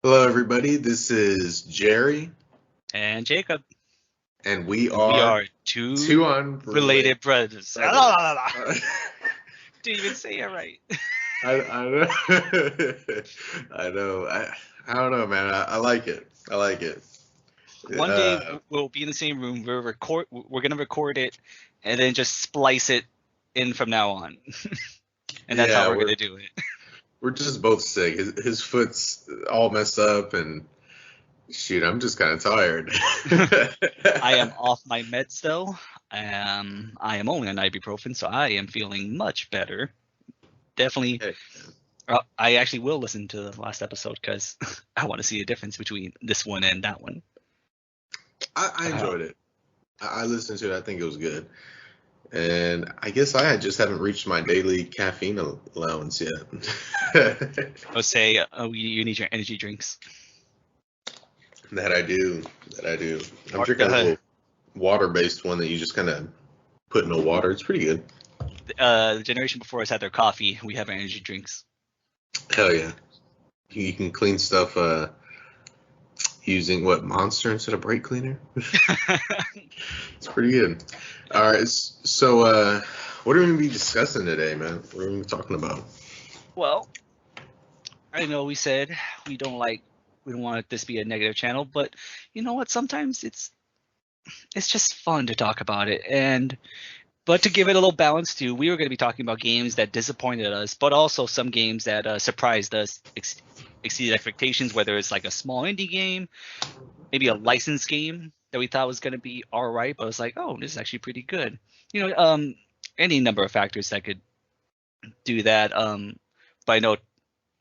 Hello, everybody. This is Jerry, And Jacob. and we We are are two two unrelated related brothers. brothers. Didn't even say it right. I know. I know. I don't know, man. I like it. I like it. One day we'll be in the same room. We're gonna record it, and then just splice it in from now on. And that's how we're gonna do it. We're just both sick. His foot's all messed up, and shoot, I'm just kind of tired. I am off my meds though. I am only on ibuprofen, so I am feeling much better. Definitely. Hey. I actually will listen to the last episode because I want to see a difference between this one and that one. I enjoyed it. I listened to it. I think it was good. And I guess I just haven't reached my daily caffeine allowance yet. I'll say you need your energy drinks. That I do. I'm drinking a little water-based one that you just kind of put in the water. It's pretty good. The generation before us had their coffee. We have our energy drinks. Hell yeah. You can clean stuff using what, Monster instead of brake cleaner? It's pretty good. All right, so what are we going to be discussing today, man? What are we going to be talking about? Well, I know we said we don't want this to be a negative channel, but you know what? Sometimes it's just fun to talk about it. But to give it a little balance too, we were going to be talking about games that disappointed us, but also some games that surprised us, exceeded expectations, whether it's like a small indie game, maybe a licensed game that we thought was going to be all right, but it was like, oh, this is actually pretty good. Any number of factors that could do that. But I know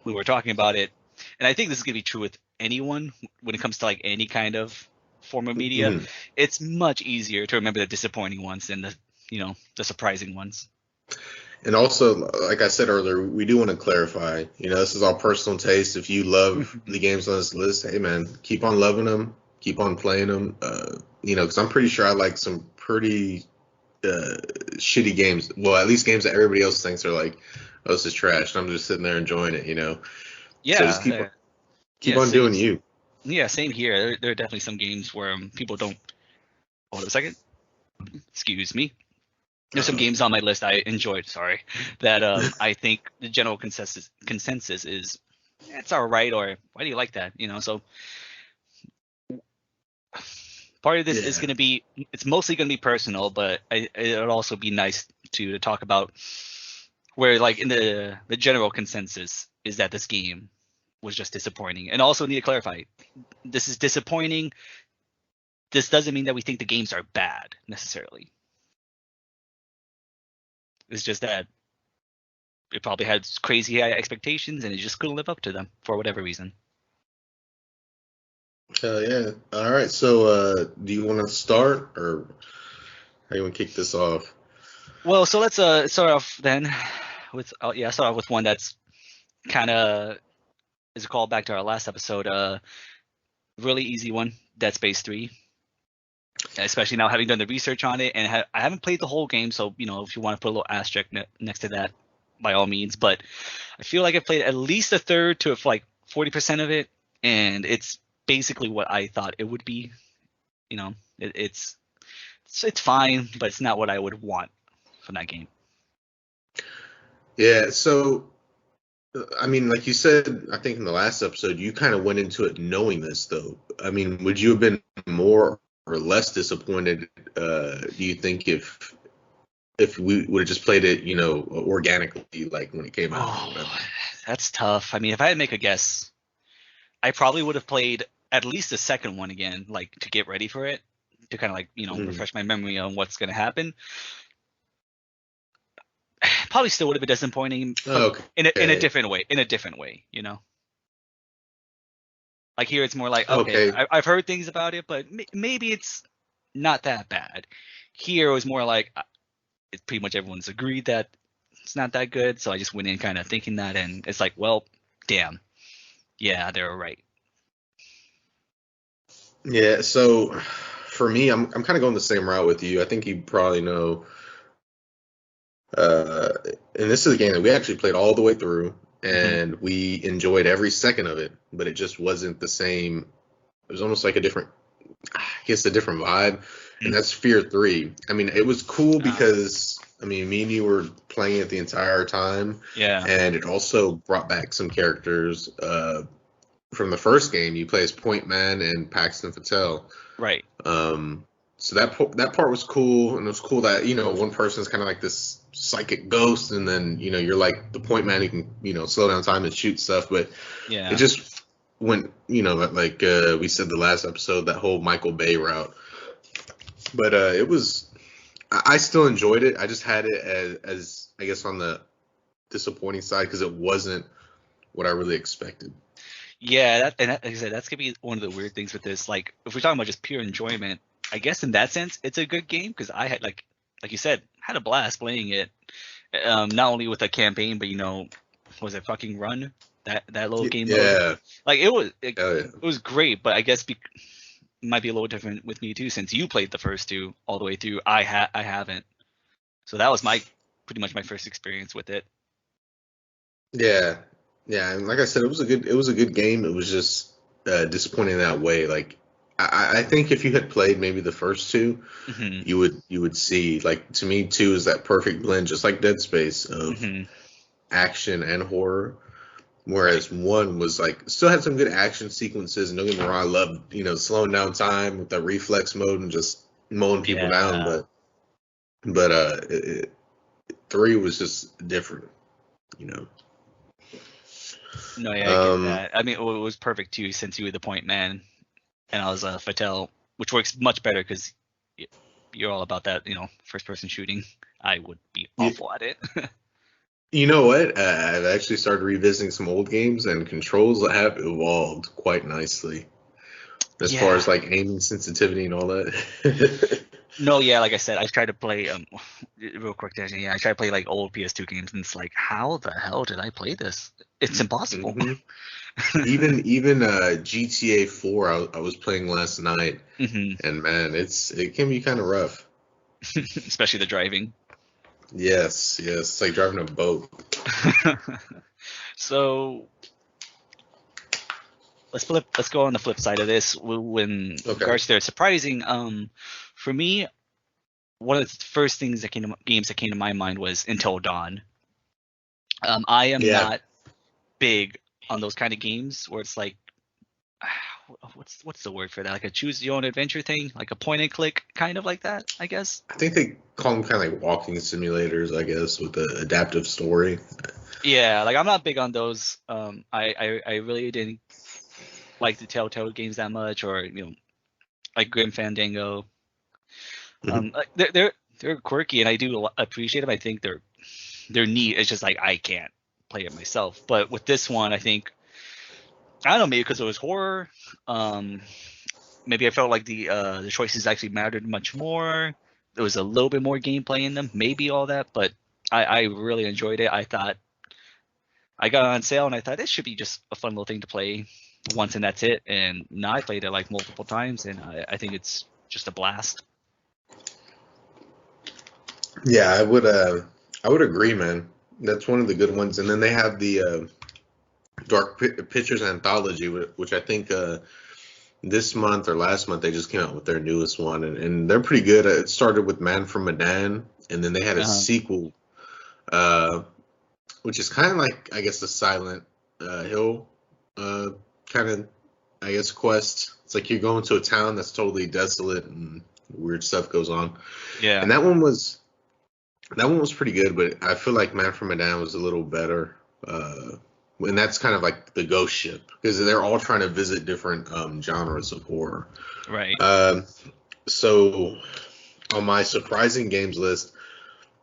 we were talking about it, and I think this is going to be true with anyone when it comes to like any kind of form of media. Mm-hmm. It's much easier to remember the disappointing ones than the surprising ones. And also, like I said earlier, we do want to clarify, this is all personal taste. If you love the games on this list, hey man, keep on loving them, keep on playing them, because I'm pretty sure I like some pretty shitty games. Well, at least games that everybody else thinks are like, oh, this is trash. And I'm just sitting there enjoying it, Yeah. So just keep on doing you. Yeah, same here. There are definitely some games where people don't. Hold on a second. Excuse me. There's some games on my list I enjoyed. Sorry, that I think the general consensus is it's all right, or why do you like that? So part of this is going to be, it's mostly going to be personal, but it'll also be nice to talk about where, like, in the general consensus is that this game was just disappointing. And also need to clarify, this is disappointing. This doesn't mean that we think the games are bad necessarily. It's just that it probably had crazy high expectations and it just couldn't live up to them for whatever reason. Hell yeah. All right. So do you want to start, or how do you want to kick this off? Well, so let's start off then with start off with one that's kind of is a callback to our last episode. Really easy one, Dead Space 3. Especially now having done the research on it, and I haven't played the whole game, so if you want to put a little asterisk next to that, by all means. But I feel like I played at least a third to like 40% of it, and it's basically what I thought it would be. It's fine, but it's not what I would want from that game. Yeah. So, I mean, like you said, I think in the last episode, you kind of went into it knowing this, though. I mean, would you have been more or less disappointed, do you think, if we would have just played it, organically, like when it came out? Oh, that's tough. I mean, if I had to make a guess, I probably would have played at least the second one again, like to get ready for it, to kind of like, refresh my memory on what's going to happen. Probably still would have been disappointing in a different way, Like here, it's more like, okay. I've heard things about it, but maybe it's not that bad. Here, it was more like, it's pretty much everyone's agreed that it's not that good, so I just went in kind of thinking that, and it's like, well, damn. Yeah, they were right. Yeah, so for me, I'm kind of going the same route with you. I think you probably know, and this is a game that we actually played all the way through. and we enjoyed every second of it, but it just wasn't the same. It was almost like a different vibe, and that's Fear 3. I mean, it was cool because, I mean, me and you were playing it the entire time, and it also brought back some characters from the first game. You play as Point Man and Paxton Patel. Right. So that part was cool, and it was cool that, one person's kind of like this psychic ghost, and then, you're like the Point Man who can, slow down time and shoot stuff, but it just went, like we said the last episode, that whole Michael Bay route. But I still enjoyed it. I just had it as I guess on the disappointing side because it wasn't what I really expected. Yeah, like I said, that's gonna be one of the weird things with this. Like, if we're talking about just pure enjoyment, I guess in that sense, it's a good game because I had, like you said, had a blast playing it. Not only with the campaign, but was it fucking Run? That little game mode? Yeah. Like it was great, but I guess it might be a little different with me too, since you played the first two all the way through. I haven't, so that was pretty much my first experience with it. Yeah, and like I said, it was a good game. It was just disappointing in that way. Like I think if you had played maybe the first two, you would see, like, to me, 2 is that perfect blend, just like Dead Space, of action and horror. Whereas 1 was like, still had some good action sequences, and don't get me wrong, I loved, slowing down time with that reflex mode and just mowing people down. But 3 was just different, No, yeah, I get that. I mean, it was perfect too, since you were the Point Man and I was Fattel, which works much better because you're all about that, first person shooting. I would be awful at it. You know what? I've actually started revisiting some old games, and controls have evolved quite nicely as far as like aiming sensitivity and all that. No, yeah, like I said, I tried to play real quick. I tried to play like old PS2 games, and it's like, how the hell did I play this? It's impossible. Even GTA 4, I was playing last night, and man, it can be kind of rough, especially the driving. Yes, it's like driving a boat. So let's go on the flip side of this. When regards to their surprising, for me, one of the first games that came to my mind was Until Dawn. I am not big on those kind of games where it's like, what's the word for that? Like a choose your own adventure thing, like a point and click, kind of like that, I guess. I think they call them kind of like walking simulators, I guess, with the adaptive story. Yeah, like I'm not big on those. I really didn't like the Telltale games that much, or like Grim Fandango. They're quirky, and I do appreciate them. I think they're neat. It's just like I can't play it myself. But with this one, I think, I don't know, maybe because it was horror. Maybe I felt like the choices actually mattered much more. There was a little bit more gameplay in them, maybe all that, but I really enjoyed it. I thought I got it on sale, and I thought this should be just a fun little thing to play once, and that's it. And now I played it like multiple times, and I think it's just a blast. Yeah, I would agree, man. That's one of the good ones. And then they have the Dark Pictures Anthology, which I think this month or last month they just came out with their newest one, and they're pretty good. It started with Man from Medan, and then they had a sequel, which is kind of like, I guess, the Silent Hill kind of, I guess, quest. It's like you're going to a town that's totally desolate and weird stuff goes on. Yeah. And that one was pretty good, but I feel like Man from Medan was a little better. And that's kind of like the ghost ship, because they're all trying to visit different genres of horror. Right. So on my surprising games list,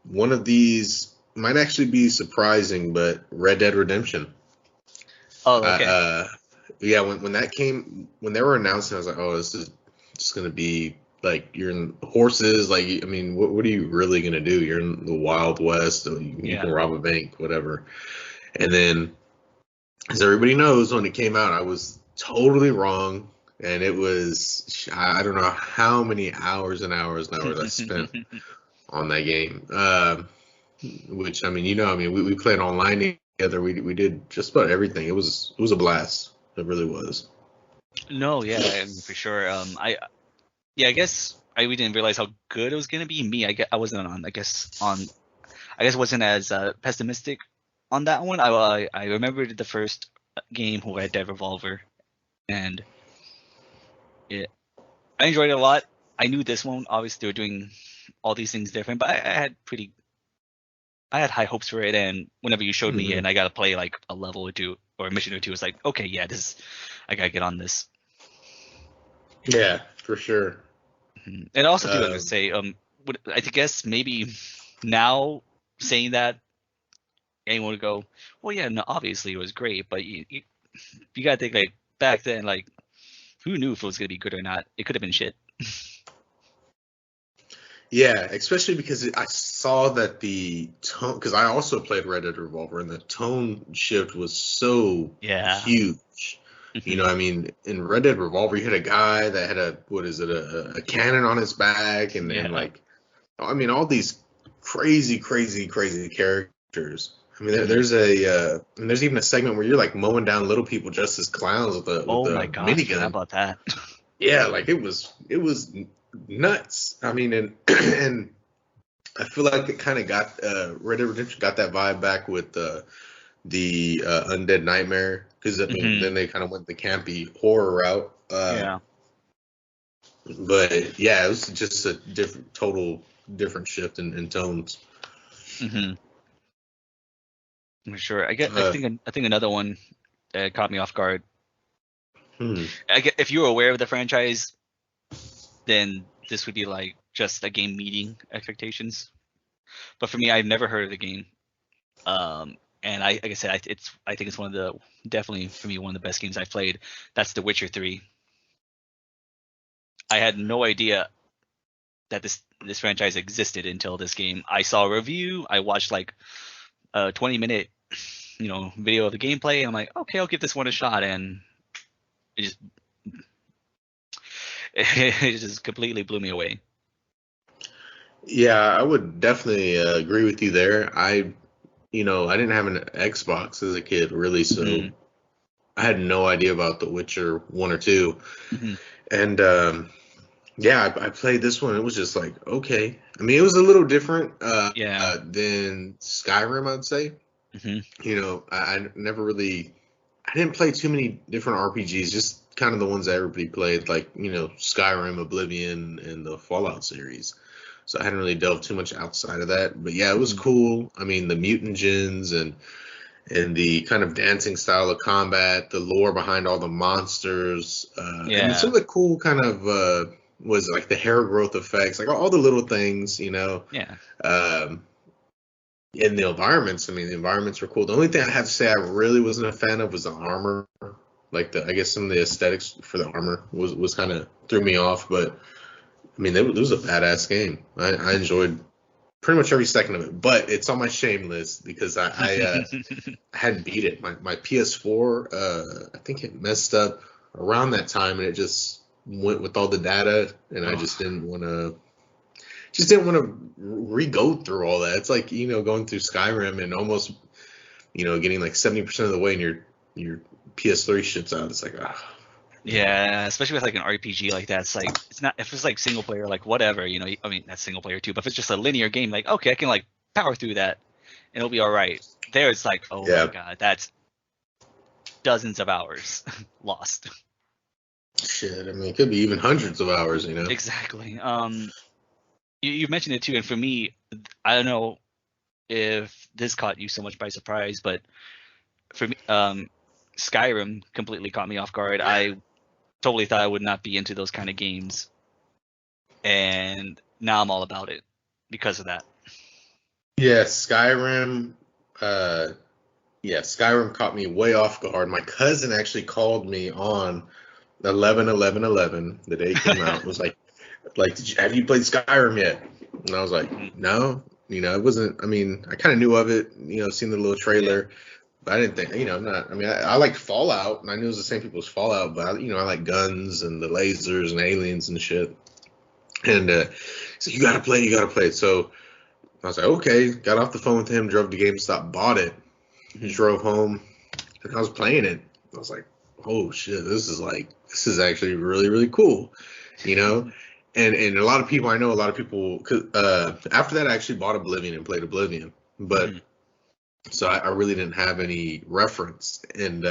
one of these might actually be surprising, but Red Dead Redemption. Oh, okay. Yeah, when they were announcing, I was like, oh, this is just going to be like, you're in horses. Like, I mean, what are you really going to do? You're in the Wild West. So you can rob a bank, whatever. And then, as everybody knows, when it came out, I was totally wrong. And it was, I don't know how many hours and hours and hours I spent on that game. Which, I mean, we played online together. We did just about everything. It was a blast. It really was. No, yeah, I mean, for sure. I guess we didn't realize how good it was gonna be. Me, I wasn't on. I guess wasn't as pessimistic on that one. I remembered the first game, Red Dead Revolver, and I enjoyed it a lot. I knew this one, obviously, they were doing all these things different, but I had high hopes for it. And whenever you showed me, and I got to play like a level or two or a mission or two, it's like, okay, yeah, I gotta get on this. Yeah, for sure. And also, too, I would say, I guess maybe now saying that, anyone would go, well, yeah, no, obviously it was great, but you gotta think like back then, like who knew if it was gonna be good or not? It could have been shit. Yeah, especially because I saw that the tone, because I also played Red Dead Revolver, and the tone shift was so huge. You know, I mean, in Red Dead Revolver, you had a guy that had a cannon on his back, and like, I mean, all these crazy characters. I mean, there's there's even a segment where you're like mowing down little people just as clowns with the minigun. How about that? Yeah, like it was nuts. I mean, and I feel like it kind of got Red Dead Redemption got that vibe back with the Undead Nightmare, because I mean, then they kind of went the campy horror route. But yeah, it was just a total different shift in tones. For sure. I think another one that caught me off guard. If you were aware of the franchise, then this would be like just a game meeting expectations. But for me, I've never heard of the game. And like I said, I think it's definitely for me one of the best games I've played. That's The Witcher 3. I had no idea that this franchise existed until this game. I saw a review. I watched like a 20-minute, video of the gameplay. And I'm like, okay, I'll give this one a shot, and it just completely blew me away. Yeah, I would definitely agree with you there. I didn't have an Xbox as a kid, really, so I had no idea about The Witcher 1 or 2. And I played this one. It was just like, okay. I mean, it was a little different than Skyrim, I'd say. I didn't play too many different RPGs, just kind of the ones that everybody played, like, Skyrim, Oblivion, and the Fallout series. So I hadn't really delved too much outside of that. But yeah, it was cool. I mean, the mutagens and the kind of dancing style of combat, the lore behind all the monsters, and some of the cool kind of was like the hair growth effects, like all the little things, in the environments. I mean, the environments were cool. The only thing I have to say I really wasn't a fan of was the armor. Like I guess some of the aesthetics for the armor was kind of threw me off. But I mean, it was a badass game. I enjoyed pretty much every second of it. But it's on my shame list because I hadn't beat it. My PS4, I think it messed up around that time, and it just went with all the data, and I just didn't want to. Just didn't want to re-go through all that. It's like, going through Skyrim and almost, getting like 70% of the way, and your PS3 shits out. It's like, Yeah, especially with like an RPG like that. It's like, it's not, if it's like single player, like whatever, I mean, that's single player too, but if it's just a linear game, like, okay, I can like power through that and it'll be all right. There, it's like, oh my God, that's dozens of hours lost. Shit, I mean, it could be even hundreds of hours, Exactly. You mentioned it too, and for me, I don't know if this caught you so much by surprise, but for me, Skyrim completely caught me off guard. I totally thought I would not be into those kind of games, and now I'm all about it because of that. Yeah, Skyrim. Skyrim caught me way off guard. My cousin actually called me on 11/11/11, the day it came out. Was like, have you played Skyrim yet? And I was like, no. It wasn't. I mean, I kind of knew of it. Seen the little trailer. But I didn't think, I'm not. I mean, I liked Fallout, and I knew it was the same people as Fallout. But I like guns and the lasers and aliens and shit. And so you gotta play it. So I was like, okay. Got off the phone with him, drove to GameStop, bought it. drove home, and I was playing it. I was like, oh shit, this is actually really, really cool, you know? And a lot of people, I know a lot of people, after that I actually bought Oblivion and played Oblivion, but so I really didn't have any reference. And,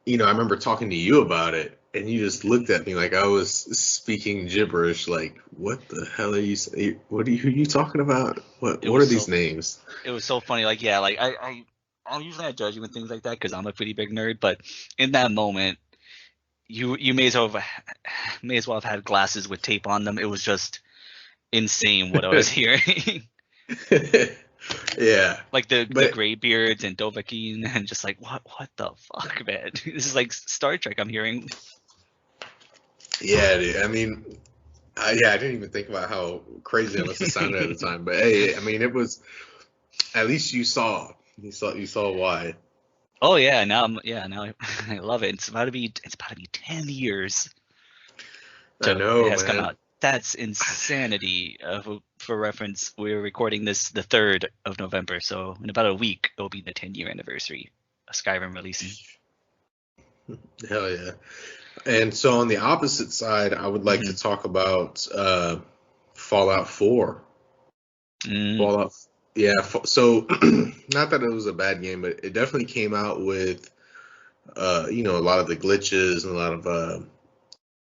you know, I remember talking to you about it, and you just looked at me like I was speaking gibberish. Like, what the hell are you saying? Who are you talking about? What are these names? It was so funny. Like, yeah, like I usually not judge you with things like that because I'm a pretty big nerd. But in that moment, you may as well have had glasses with tape on them. It was just insane what I was hearing. Yeah, like the Greybeards and Dovahkiin, and just like what the fuck, man? This is like Star Trek I'm hearing. Yeah, dude. I mean, I didn't even think about how crazy it must have sounded at the time. But hey, I mean, it was, at least you saw why. Oh yeah, now I love it. It's about to be 10 years. I know, it has man. Come out. That's insanity. For reference, we're recording this the 3rd of November, so in about a week it'll be the 10-year anniversary of Skyrim releasing. Hell yeah. And so on the opposite side, I would like to talk about Fallout 4. Fallout, yeah. So not that it was a bad game, but it definitely came out with, you know, a lot of the glitches and a lot of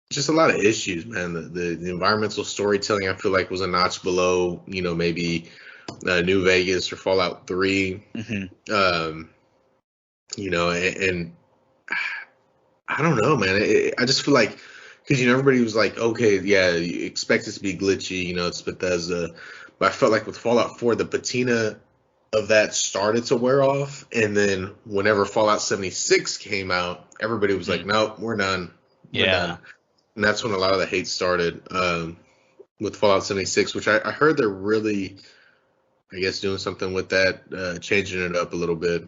just a lot of issues, man. The environmental storytelling, I feel like, was a notch below, you know, maybe New Vegas or Fallout 3. You know, and I don't know, man. I just feel like, because, you know, everybody was like, okay, yeah, you expect it to be glitchy, you know, it's Bethesda. But I felt like with Fallout 4, the patina of that started to wear off. And then whenever Fallout 76 came out, everybody was like, nope, we're done. We're done. And that's when a lot of the hate started with Fallout 76, which I heard they're really, I guess, doing something with that, changing it up a little bit.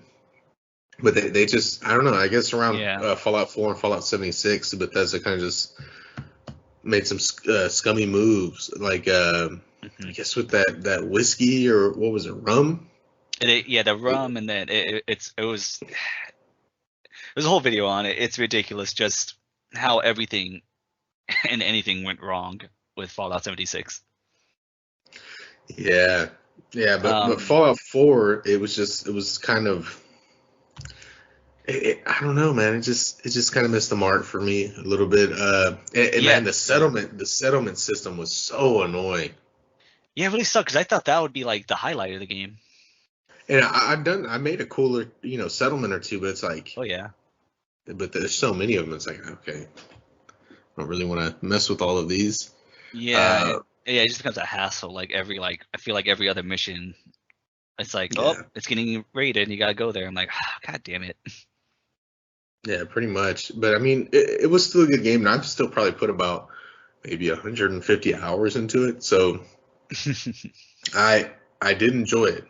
But they just, I don't know, I guess around Fallout 4 and Fallout 76, Bethesda kind of just made some scummy moves. Like, I guess with that whiskey, or what was it, rum? The rum, and then it was there's a whole video on it. It's ridiculous just how everything and anything went wrong with Fallout 76. Yeah, but Fallout 4, it was kind of, I don't know, man. It just kind of missed the mark for me a little bit. Man, the settlement system was so annoying. Yeah, it really sucked, because I thought that would be like the highlight of the game. And I made a cooler, you know, settlement or two, but it's like, oh yeah, but there's so many of them. It's like, okay, I don't really want to mess with all of these. Yeah, it just becomes a hassle. Like I feel like every other mission, it's like, it's getting raided, and you gotta go there. I'm like, god damn it. Yeah, pretty much. But I mean, it was still a good game, and I've still probably put about maybe 150 hours into it. So I did enjoy it.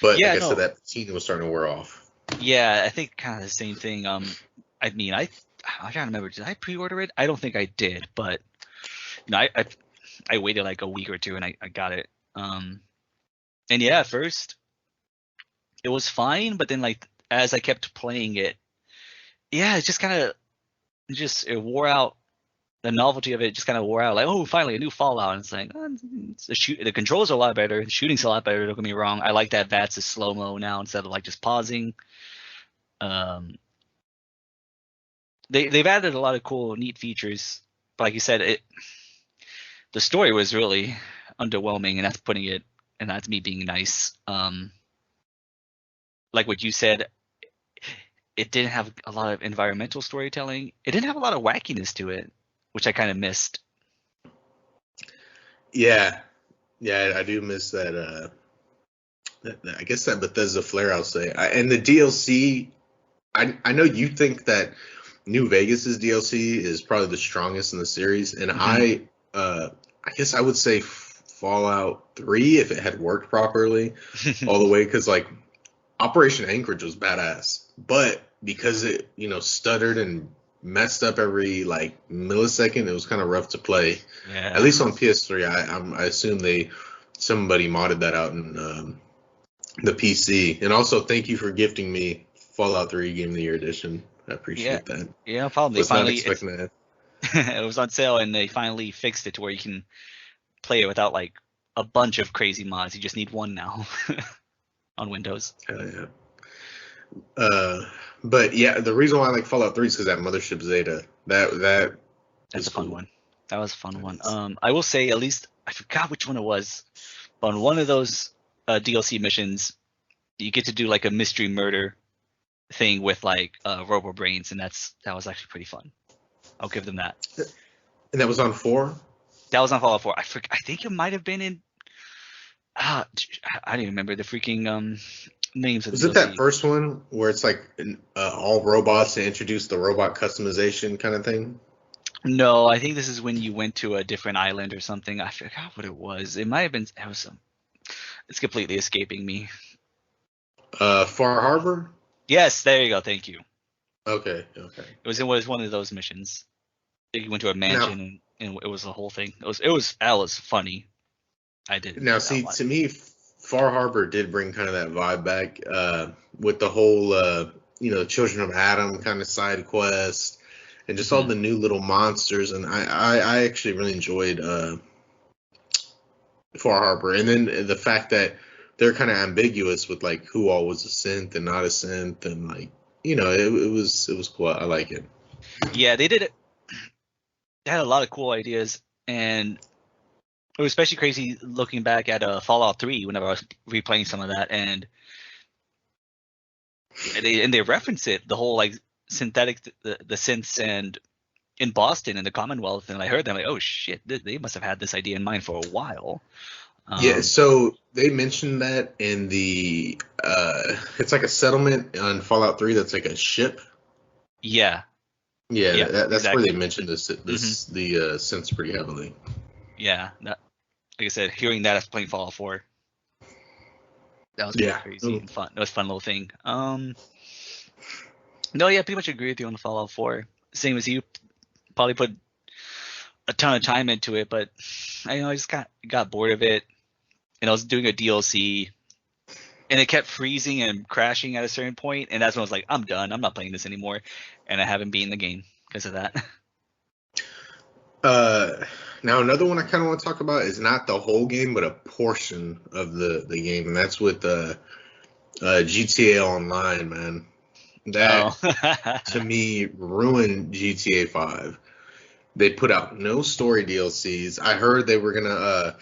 But like I said, that patina was starting to wear off. Yeah, I think kind of the same thing. I mean, I can't remember. Did I pre-order it? I don't think I did, but you know, I waited like a week or two, and I got it. And yeah, at first it was fine, but then like as I kept playing it, yeah, it just kind of it wore out. The novelty of it just kind of wore out. Like, oh, finally a new Fallout. And it's like, the controls are a lot better. The shooting's a lot better. Don't get me wrong. I like that VATS is slow mo now instead of like just pausing. They've added a lot of cool, neat features. But like you said, the story was really underwhelming, and that's putting it, and that's me being nice. Like what you said, it didn't have a lot of environmental storytelling. It didn't have a lot of wackiness to it, which I kind of missed. Yeah, I do miss that. I guess that Bethesda flair, I'll say. And the DLC, I know you think that New Vegas's DLC is probably the strongest in the series, and I guess I would say Fallout 3 if it had worked properly all the way, because like Operation Anchorage was badass, but because it, you know, stuttered and messed up every like millisecond, it was kind of rough to play. Yeah. At least on PS3, I assume somebody modded that out the PC. And also, thank you for gifting me Fallout 3 Game of the Year edition. I Yeah, appreciate that. yeah, no problem. They Was not finally expecting that. it was on sale, and they finally fixed it to where you can play it without like a bunch of crazy mods. You just need one now on Windows. Hell yeah. But yeah, the reason why I like Fallout 3 is because that Mothership Zeta. That That's was a fun cool. one. That was a fun one. Nice. I will say, at least I forgot which one it was, but on one of those DLC missions, you get to do like a mystery murder thing with like Robo Brains, and that was actually pretty fun. I'll give them that. And that was on 4? That was on Fallout 4. I think it might have been in. I don't even remember the freaking names of Was the it that DLC. first one where it's like all robots to introduce the robot customization kind of thing? No, I think this is when you went to a different island or something. I forgot what it was. It might have been. It was some. It's completely escaping me. Far Harbor? Yes, there you go. Thank you. Okay. It was one of those missions. You went to a Now, mansion and it was the whole thing. That was funny. I did enjoy now, that see, one. to me, Far Harbor did bring kind of that vibe back with the whole, Children of Adam kind of side quest and just all Mhm. the new little monsters. And I actually really enjoyed Far Harbor. And then the fact that they're kind of ambiguous with like who all was a synth and not a synth, and like it was cool. I like it. Yeah, they did it. They had a lot of cool ideas, and it was especially crazy looking back at Fallout 3 whenever I was replaying some of that, and they reference it, the whole like synthetic the synths and in Boston and the Commonwealth, and I heard them like, oh shit, they must have had this idea in mind for a while. Yeah, so they mentioned that in the it's like a settlement on Fallout 3 that's like a ship. Yeah, Yeah, yeah, that's where they exactly. mentioned Hmm. the synths pretty heavily. Yeah, like I said, hearing that as playing Fallout 4, that was pretty Yeah. crazy and fun. That was a fun little thing. No, yeah, pretty much agree with you on the Fallout 4. Same as you, probably put a ton of time into it, but I just got bored of it. And I was doing a DLC, and it kept freezing and crashing at a certain point, and that's when I was like, I'm done. I'm not playing this anymore, and I haven't beaten the game because of that. Uh, Now another one I kind of want to talk about is not the whole game, but a portion of the game, and that's with GTA Online, man. Oh, That to me ruined GTA 5. They put out no story DLCs. I heard they were gonna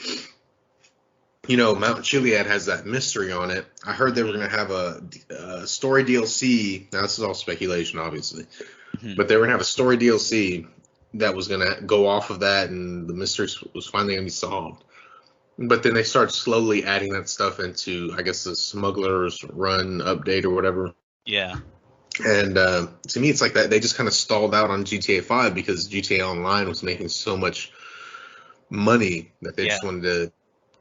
Mount Chiliad has that mystery on it. I heard they were mhm, going to have a story DLC. Now, this is all speculation, obviously, mhm. but they were going to have a story DLC that was going to go off of that, and the mystery was finally going to be solved. But then they start slowly adding that stuff into, I guess, the Smuggler's Run update or whatever. Yeah, And to me, it's like that they just kind of stalled out on GTA 5 because GTA Online was making so much money that they yeah, just wanted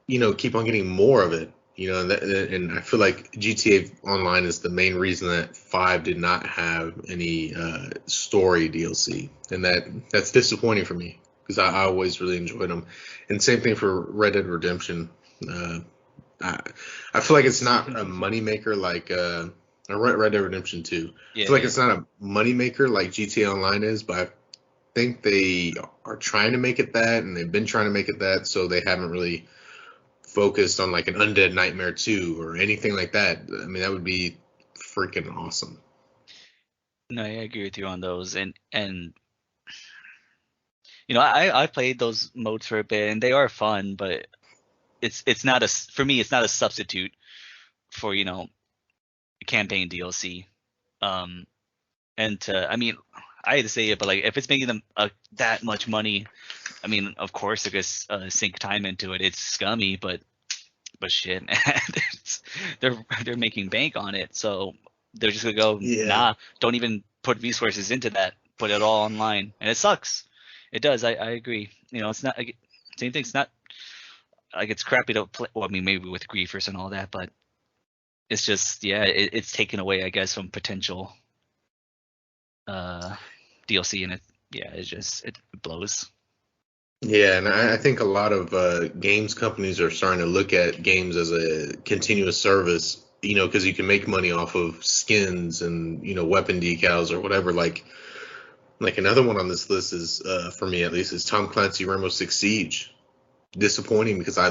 to keep on getting more of it. And I feel like GTA Online is the main reason that 5 did not have any story DLC, and that's disappointing for me because I always really enjoyed them. And same thing for Red Dead Redemption. Uh, I, I feel like it's not a moneymaker like Red Dead Redemption 2. I yeah, feel like yeah, it's not a moneymaker like GTA Online is, but I think they are trying to make it that, and they've been trying to make it that, so they haven't really focused on like an Undead Nightmare 2 or anything like that. I mean, that would be freaking awesome. no, I agree with you on those, and I played those modes for a bit, and they are fun, but it's not for me, it's not a substitute for campaign DLC. Um, and I mean, I hate to say it, but like if it's making them that much money, I mean, of course they're gonna sink time into it. It's scummy, but shit, man, they're making bank on it, so they're just gonna go, Yeah. nah, don't even put resources into that, put it all online, and it sucks. It does. I agree. It's not like, same thing. It's not like it's crappy to play. Well, I mean, maybe with griefers and all that, but it's just, yeah, it's taken away, I guess, from potential uh DLC, and yeah, it blows. Yeah, and I think a lot of games companies are starting to look at games as a continuous service, because you can make money off of skins and, weapon decals or whatever. Like another one on this list is, for me at least, is Tom Clancy Rainbow Six Siege. Disappointing because I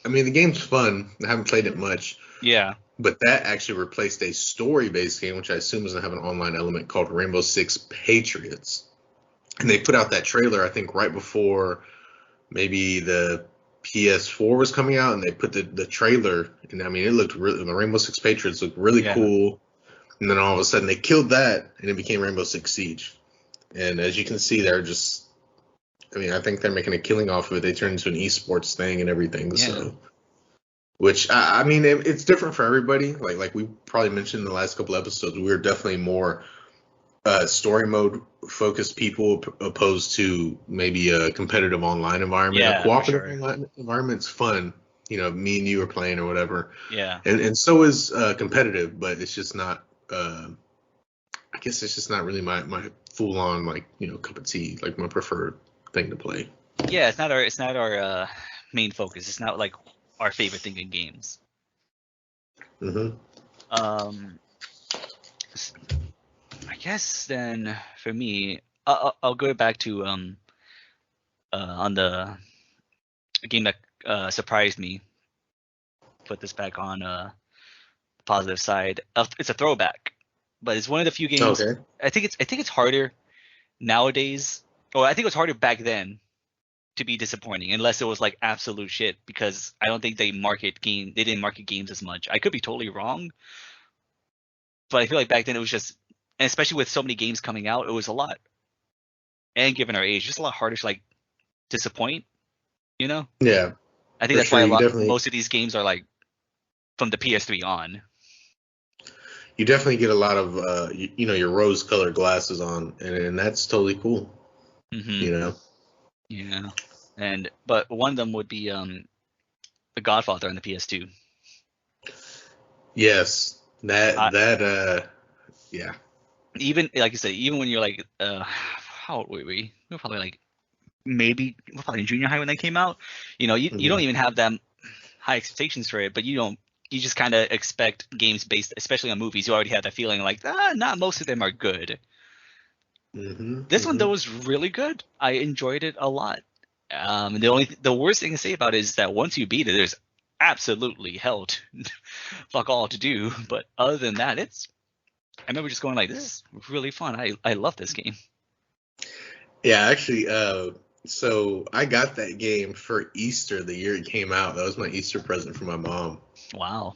mean, the game's fun. I haven't played it much, Yeah. but that actually replaced a story-based game, which I assume is going to have an online element called Rainbow Six Patriots. And they put out that trailer, I think, right before maybe the PS4 was coming out, and they put the trailer, and I mean, it looked really, the Rainbow Six Patriots looked really Yeah. cool. And then all of a sudden they killed that, and it became Rainbow Six Siege. And as you can see, I mean, I think they're making a killing off of it. They turned into an esports thing and everything. Yeah. So, which I mean, it's different for everybody. Like we probably mentioned in the last couple episodes, we're definitely more story mode focused people opposed to maybe a competitive online environment. Yeah, A for cooperative sure. online environment's fun. Me and you are playing or whatever. Yeah. And so is competitive, but it's just not. I guess it's just not really my full on cup of tea, like my preferred thing to play. Yeah, it's not our main focus. It's not like our favorite thing in games. Hmm. Um, I guess then for me, I'll go back to on the game that surprised me. Put this back on the positive side. It's a throwback, but it's one of the few games. Okay. I think it's harder nowadays. Or I think it was harder back then to be disappointing, unless it was like absolute shit. Because I don't think they didn't market games as much. I could be totally wrong, but I feel like back then it was just, and especially with so many games coming out, it was a lot. And given our age, just a lot harder to like disappoint. Yeah, I think for that's sure. why most of these games are like from the PS3 on. You definitely get a lot of your rose colored glasses on, and that's totally cool. Mm-hmm. Yeah, but one of them would be The Godfather on the PS2. Yes, I, yeah. even like you said, even when you're like, how old were we? We were probably like we're probably in junior high when they came out. You don't even have that high expectations for it, but you just kind of expect games based, especially on movies. You already have that feeling like, not most of them are good. This one though was really good. I enjoyed it a lot. The worst thing to say about it is that once you beat it, there's absolutely hell to fuck all to do. But other than that, I remember just going like, this is really fun. I love this game. Yeah, actually, so I got that game for Easter the year it came out. That was my Easter present for my mom. Wow.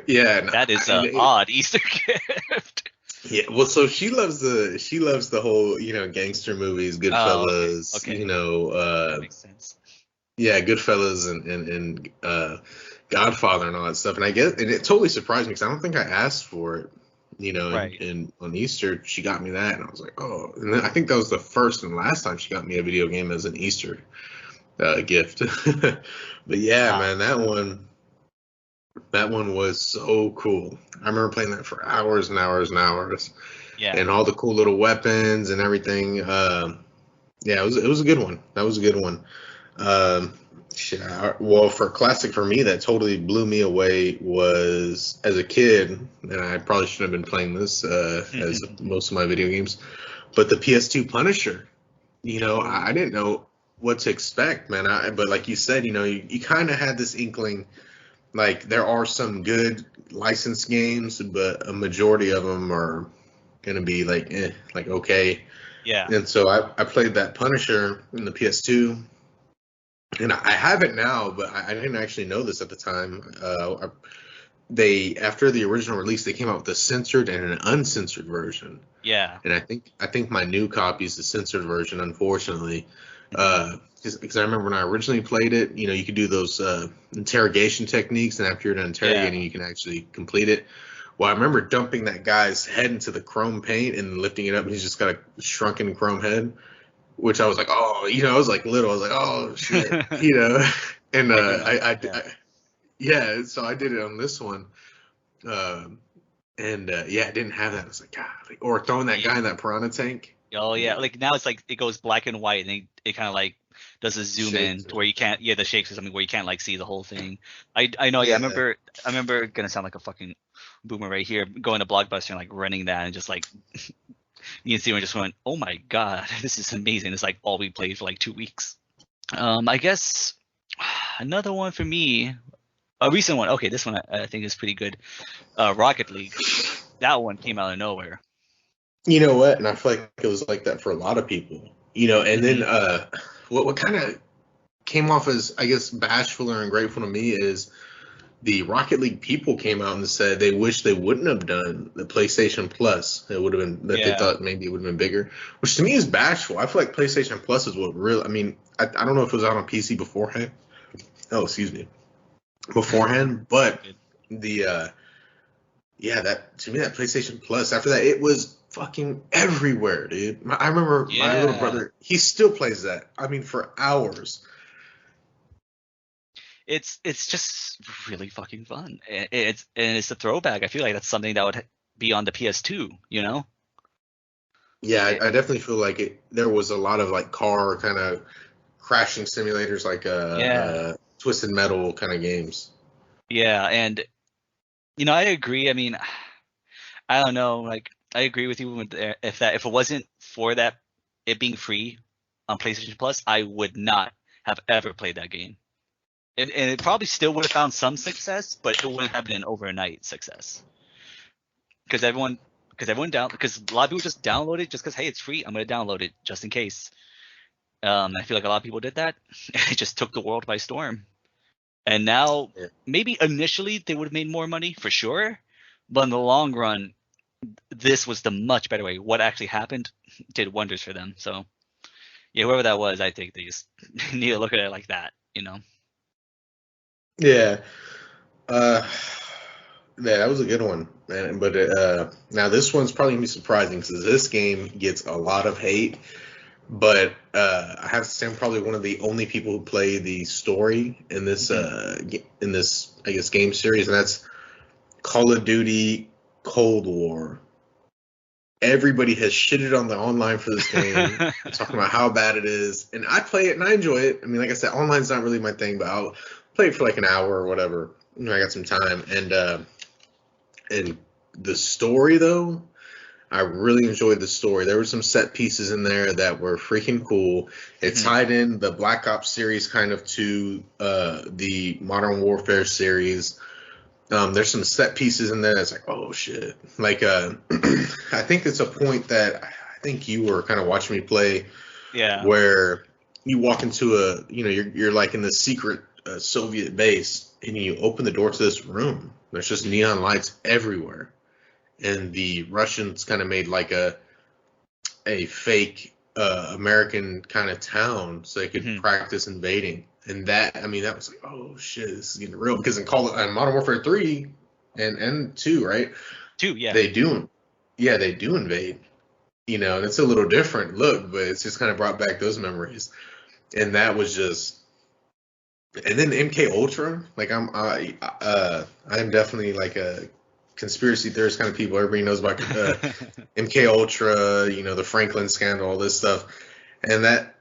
Yeah, That is an odd Easter gift. Yeah, well, so she loves the whole gangster movies, Goodfellas, Okay. That makes sense. Yeah, Goodfellas and Godfather and all that stuff. And I guess it totally surprised me because I don't think I asked for it. Right. And on Easter she got me that, and I was like, oh. And then I think that was the first and last time she got me a video game as an Easter gift. But yeah, man, that one was so cool. I remember playing that for hours and hours and hours. Yeah. And all the cool little weapons and everything. Yeah, it was a good one. That was a good one. Well, for classic for me, that totally blew me away was as a kid, and I probably shouldn't have been playing this as most of my video games, but the PS2 Punisher. I didn't know what to expect, man. But like you said, you kind of had this inkling. Like there are some good licensed games, but a majority of them are gonna be like, okay. Yeah. And so I played that Punisher in the PS2, and I have it now, but I didn't actually know this at the time. After the original release, they came out with a censored and an uncensored version. Yeah. And I think my new copy is the censored version, unfortunately. Because I remember when I originally played it, you could do those interrogation techniques, and after you're done interrogating, you can actually complete it. Well, I remember dumping that guy's head into the chrome paint and lifting it up, and he's just got a shrunken chrome head, which I was like, oh, I was like little, I was like, oh shit, and yeah, so I did it on this one, and yeah, I didn't have that. I was like, God, or throwing that guy in that piranha tank. Oh You yeah, know, like now it's like it goes black and white, and it kind of like does a zoom in shapes. to where you can't, yeah, the shapes or something where you can't like see the whole thing. I know, yeah, Yeah, I remember gonna sound like a fucking boomer right here, going to Blockbuster and like renting that and just like you can see when just went, oh my god, this is amazing. It's like all we played for like 2 weeks. I guess another one for me, a recent one. Okay, this one I think is pretty good. Rocket League. That one came out of nowhere. you know what? And I feel like it was like that for a lot of people. You know, and then Hmm. what kind of came off as, I guess, bashful or ungrateful to me is the Rocket League people came out and said they wish they wouldn't have done the PlayStation Plus. It would have been that they Yeah. thought maybe it would have been bigger, which to me is bashful. I feel like PlayStation Plus is what real. I mean, I don't know if it was out on PC beforehand. Oh, excuse me, beforehand, but Good. the yeah, that to me that PlayStation Plus after that it was fucking everywhere, dude. I remember my little Yeah. brother, he still plays that. I mean, for hours. It's just really fucking fun. It's a throwback. I feel like that's something that would be on the PS2, you know? Yeah, It, I definitely feel like it. There was a lot of like car kind of crashing simulators, like yeah. Twisted Metal kind of games. Yeah, and I agree. I mean, I don't know, like I agree with you with if it wasn't for that it being free on PlayStation Plus, I would not have ever played that game. And it probably still would have found some success, but it wouldn't have been an overnight success. Because because a lot of people just download it just because, hey, it's free. I'm gonna download it just in case. I feel like a lot of people did that. It just took the world by storm. And now Yeah. maybe initially they would have made more money for sure, but in the long run, this was the much better way. What actually happened did wonders for them. So yeah, whoever that was, I think they just need to look at it like that. Yeah. Uh, yeah, that was a good one, man. But now this one's probably gonna be surprising because this game gets a lot of hate. But I have to say, I'm probably one of the only people who play the story in this Mhm. I guess game series, and that's Call of Duty Cold War. Everybody has shitted on the online for this game, talking about how bad it is, and I play it and I enjoy it. I mean, like I said, online's not really my thing, but I'll play it for like an hour or whatever. I got some time, and the story though, I really enjoyed the story. There were some set pieces in there that were freaking cool. It Mhm. tied in the Black Ops series kind of to the Modern Warfare series. There's some set pieces in there that's like, oh shit. Like, I think it's a point that I think you were kind of watching me play Yeah. where you walk into you're like in the secret Soviet base and you open the door to this room. There's just neon lights everywhere. And the Russians kind of made like a fake American kind of town so they could Mhm. practice invading. And that, I mean, that was like, oh shit, this is getting real. Because in Call of Modern Warfare 3 and 2, right? Two. Yeah. They do, yeah, they do invade. And it's a little different look, but it's just kind of brought back those memories. And that was just, and then MK Ultra, like I'm definitely like a conspiracy theorist kind of people. Everybody knows about MK Ultra, the Franklin scandal, all this stuff, and that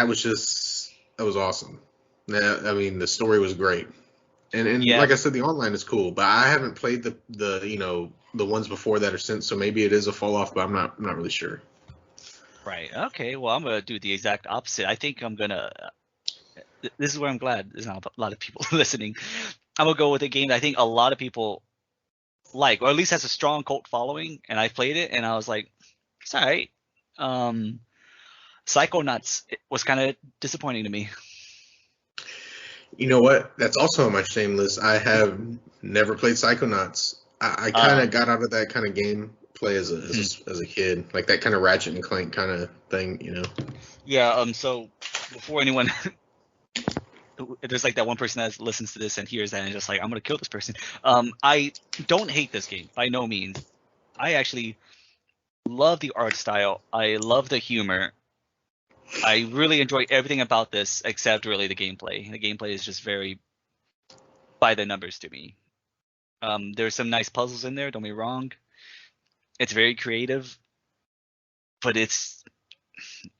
was just that was awesome. I mean, the story was great, and Yeah. like I said, the online is cool, but I haven't played the ones before that or since, so maybe it is a fall off, but I'm not really sure. Right. Okay. Well, I'm gonna do the exact opposite. I think I'm gonna. This is where I'm glad there's not a lot of people listening. I'm gonna go with a game that I think a lot of people like, or at least has a strong cult following. And I played it, and I was like, it's all right. Um, Psychonauts was kind of disappointing to me. You know what? That's also on my shame list. I have never played Psychonauts. I kind of Um, got out of that kind of game play as a kid, like that kind of Ratchet and Clank kind of thing. yeah. So before anyone, there's like that one person that listens to this and hears that and just like, I'm gonna kill this person. I don't hate this game by no means. I actually love the art style. I love the humor. I really enjoy everything about this except really the gameplay. The gameplay is just very by the numbers to me. There's some nice puzzles in there. Don't be wrong. It's very creative. but it's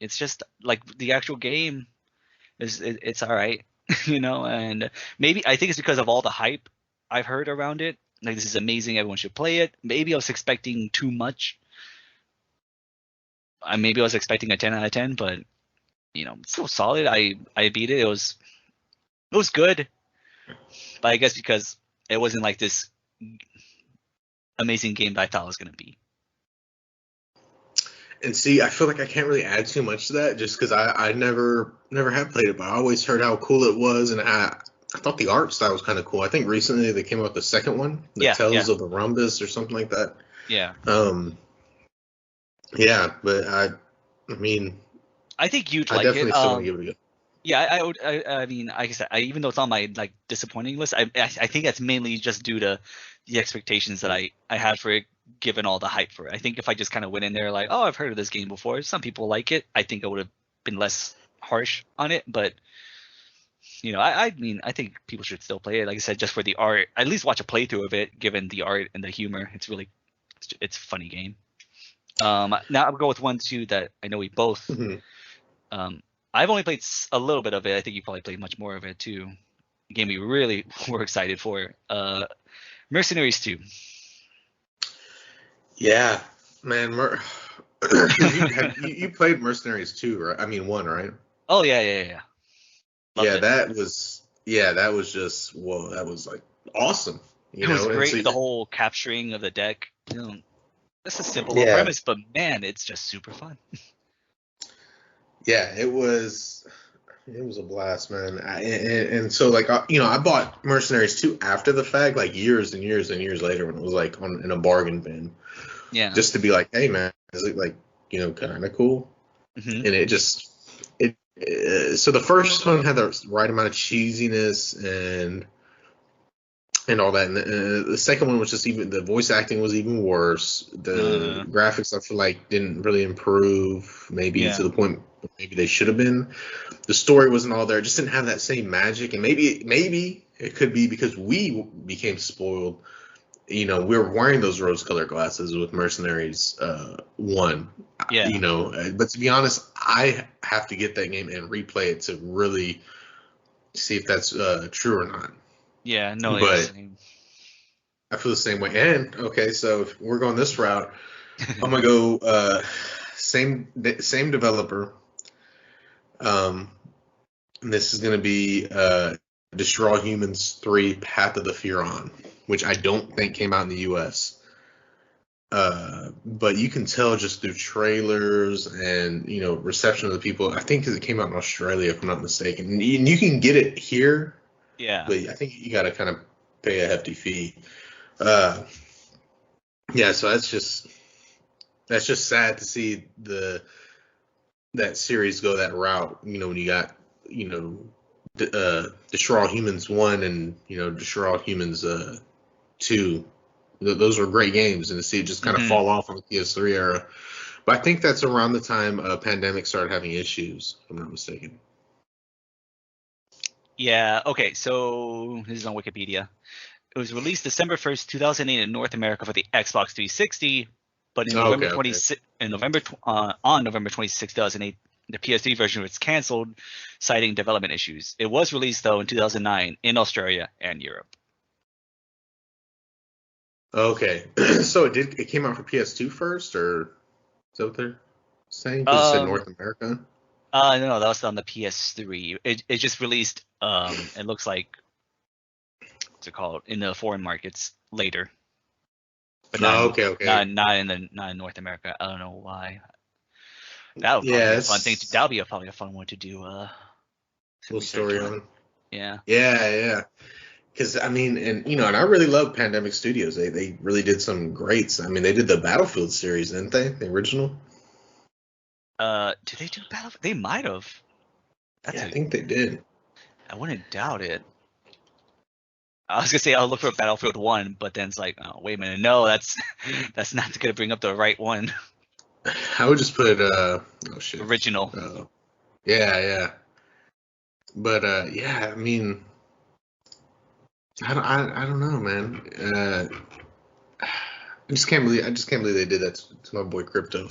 just like the actual game it's all right, and maybe I think it's because of all the hype I've heard around it. Like, this is amazing, everyone should play it. Maybe I was expecting too much. Maybe I was expecting a 10 out of 10, but it's still solid. I beat it. It was good, but I guess because it wasn't like this amazing game that I thought it was gonna be. And see, I feel like I can't really add too much to that just because I never have played it, but I always heard how cool it was, and I thought the art style was kind of cool. I think recently they came out with the second one, Tales of the Rhombus or something like that. Yeah. Yeah, but I mean, I think you'd like it. I definitely still want to give it a go. Yeah, I would. I mean, like I said, even though it's on my like disappointing list, I think that's mainly just due to the expectations that I had for it, given all the hype for it. I think if I just kind of went in there like, oh, I've heard of this game before, some people like it, I think I would have been less harsh on it. But I mean, I think people should still play it. Like I said, just for the art, at least watch a playthrough of it. Given the art and the humor, it's a funny game. Now I'll go with one too that I know we both. Mm-hmm. I've only played a little bit of it. I think you probably played much more of it too. A game we really were excited for. Mercenaries 2. Yeah, man. You played Mercenaries 2, right? I mean 1, right? Oh yeah. Loved it. That was just whoa. That was like awesome. It was great. So the whole capturing of the deck. That's a simple little premise, but man, it's just super fun. Yeah, it was a blast, man. And so like I bought Mercenaries 2 after the fact, like years and years and years later when it was like in a bargain bin. Yeah. Just to be like, hey man, is it like kind of cool? Mm-hmm. And so the first one had the right amount of cheesiness and all that, and the second one was just even the voice acting was even worse. The graphics I feel like didn't really improve, maybe to the point maybe they should have been. The story wasn't all there; it just didn't have that same magic, and maybe it could be because we became spoiled. We were wearing those rose-colored glasses with Mercenaries 1. Yeah. But to be honest, I have to get that game and replay it to really see if that's true or not. Yeah, no, but I feel the same way. And okay, so if we're going this route, I'm gonna go same developer. And this is gonna be Destroy All Humans 3: Path of the Furon, which I don't think came out in the U.S. But you can tell just through trailers and reception of the people. I think because it came out in Australia, if I'm not mistaken, and you can get it here. Yeah. But I think you got to kind of pay a hefty fee. So that's just sad to see that series go that route. When you got Destroy All Humans 1 and Destroy All Humans 2. Those were great games, and to see it just kind of fall off on the PS3 era. But I think that's around the time Pandemic started having issues, if I'm not mistaken. Yeah, okay, so this is on Wikipedia. It was released December 1st, 2008 in North America for the Xbox 360, but on November 26, 2008, the PS3 version was canceled, citing development issues. It was released, though, in 2009 in Australia and Europe. Okay, so it came out for PS2 first, or is that what they're saying? Because it said North America? No, that was on the PS3. It just released, it looks like, what's it called, in the foreign markets later. But not in North America. I don't know why. That would probably be a fun thing. That would be probably a fun one to do. Little story on. Yeah. Yeah. Because I mean, and I really love Pandemic Studios. They really did some greats. I mean, they did the Battlefield series, didn't they? The original. Did they do Battlefield? They might have. I think they did. I wouldn't doubt it. I was gonna say I'll look for Battlefield 1, but then it's like, oh wait a minute, no, that's not gonna bring up the right one. I would just put original. Yeah. But I mean, I don't know, man. I just can't believe they did that to my boy Crypto.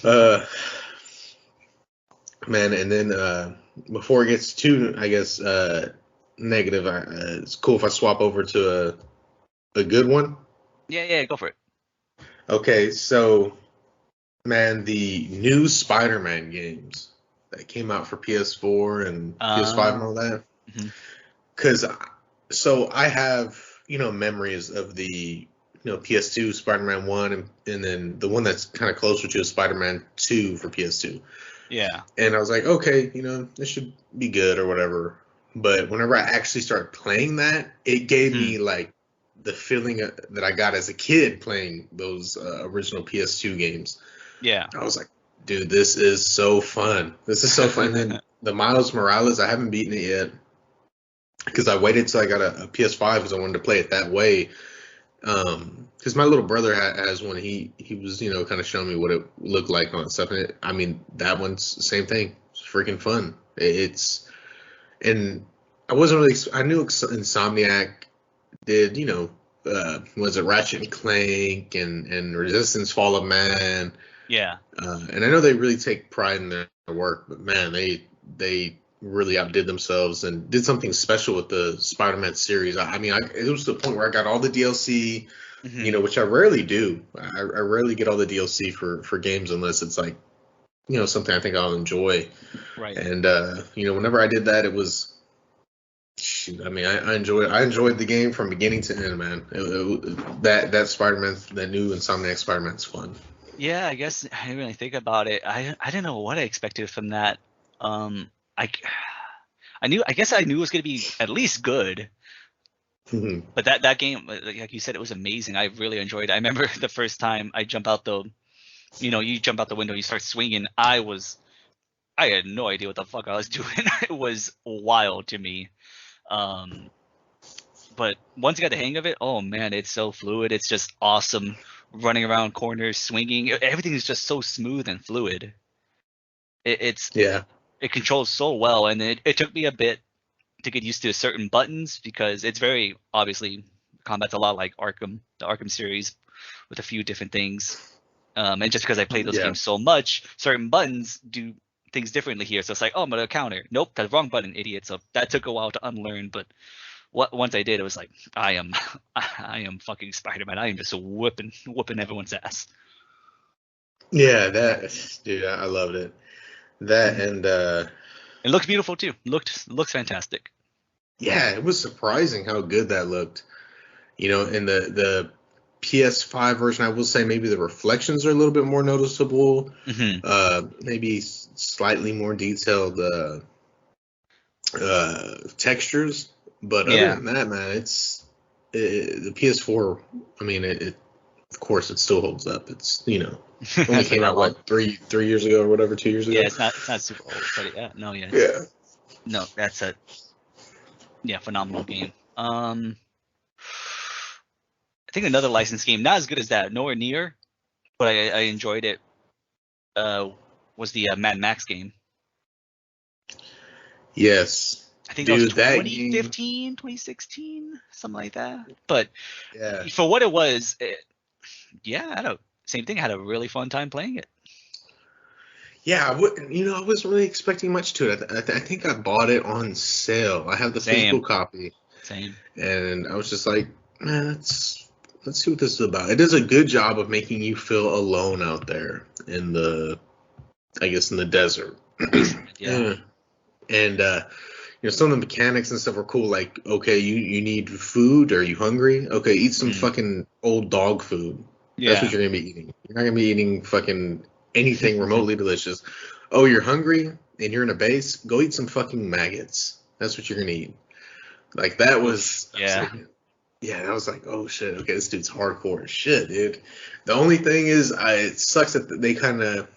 Uh, man, and then before it gets too, I guess, negative, it's cool if I swap over to a good one. Yeah, go for it. Okay, so man, the new Spider-Man games that came out for PS4 and PS5 and all that. Mhm. Because so I have memories of the PS2 Spider-Man 1 and then the one that's kind of closer to Spider-Man 2 for PS2. Yeah. And I was like, okay, this should be good or whatever. But whenever I actually started playing that, it gave me like the feeling that I got as a kid playing those original PS2 games. Yeah. I was like, dude, this is so fun. This is so fun. And then the Miles Morales, I haven't beaten it yet because I waited till I got a PS5 because I wanted to play it that way. Because my little brother has one. He was kind of showing me what it looked like and all that stuff. And I mean, that one's the same thing. It's freaking fun. And I wasn't really. I knew Insomniac did was it Ratchet and Clank and Resistance Fall of Man. Yeah. And I know they really take pride in their work, but man, they really outdid themselves and did something special with the Spider-Man series. I mean, it was to the point where I got all the DLC, which I rarely do. I rarely get all the DLC for games unless it's like, something I think I'll enjoy. Right. And whenever I did that, it was. Shoot, I mean, I enjoyed the game from beginning to end, man. That Spider-Man, that new Insomniac Spider-Man's fun. Yeah, I guess I didn't really think about it. I didn't know what I expected from that. I guess I knew it was gonna be at least good. But that game, like you said, it was amazing. I really enjoyed it. I remember the first time I jump out you jump out the window, you start swinging. I had no idea what the fuck I was doing. It was wild to me. But once you got the hang of it, oh man, it's so fluid. It's just awesome. Running around corners, swinging, everything is just so smooth and fluid. It controls so well, and it took me a bit to get used to certain buttons because it's very obviously combat's a lot like Arkham, the Arkham series, with a few different things. And just because I played those games so much, certain buttons do things differently here. So it's like, oh, I'm gonna counter. Nope, that's the wrong button, idiot. So that took a while to unlearn, but once I did, it was like I am fucking Spider-Man. I am just whooping everyone's ass. Yeah, dude, I loved it. That and it looks beautiful too. Looks fantastic. Yeah, it was surprising how good that looked. In the PS5 version, I will say maybe the reflections are a little bit more noticeable. Maybe slightly more detailed textures. But other than that, man, the PS4. I mean, of course it still holds up. It's only came out what 3 years ago or whatever, 2 years ago. Yeah, it's not super old, but no, that's a phenomenal game. I think another licensed game, not as good as that, nowhere near, but I enjoyed it. Was the Mad Max game? Yes. I think that was 2015, 2016, something like that. But for what it was, same thing. I had a really fun time playing it. Yeah, I wasn't really expecting much to it. I think I bought it on sale. I have the physical copy. Same. And I was just like, man, let's see what this is about. It does a good job of making you feel alone out there in the desert. Yeah. And some of the mechanics and stuff are cool. Like, okay, you need food. Are you hungry? Okay, eat some fucking old dog food. Yeah. That's what you're gonna be eating. You're not gonna be eating fucking anything remotely delicious. Oh, you're hungry and you're in a base? Go eat some fucking maggots. That's what you're gonna eat. Like that was I was like, oh shit, okay, this dude's hardcore as shit, dude. The only thing is, it sucks that they kind of,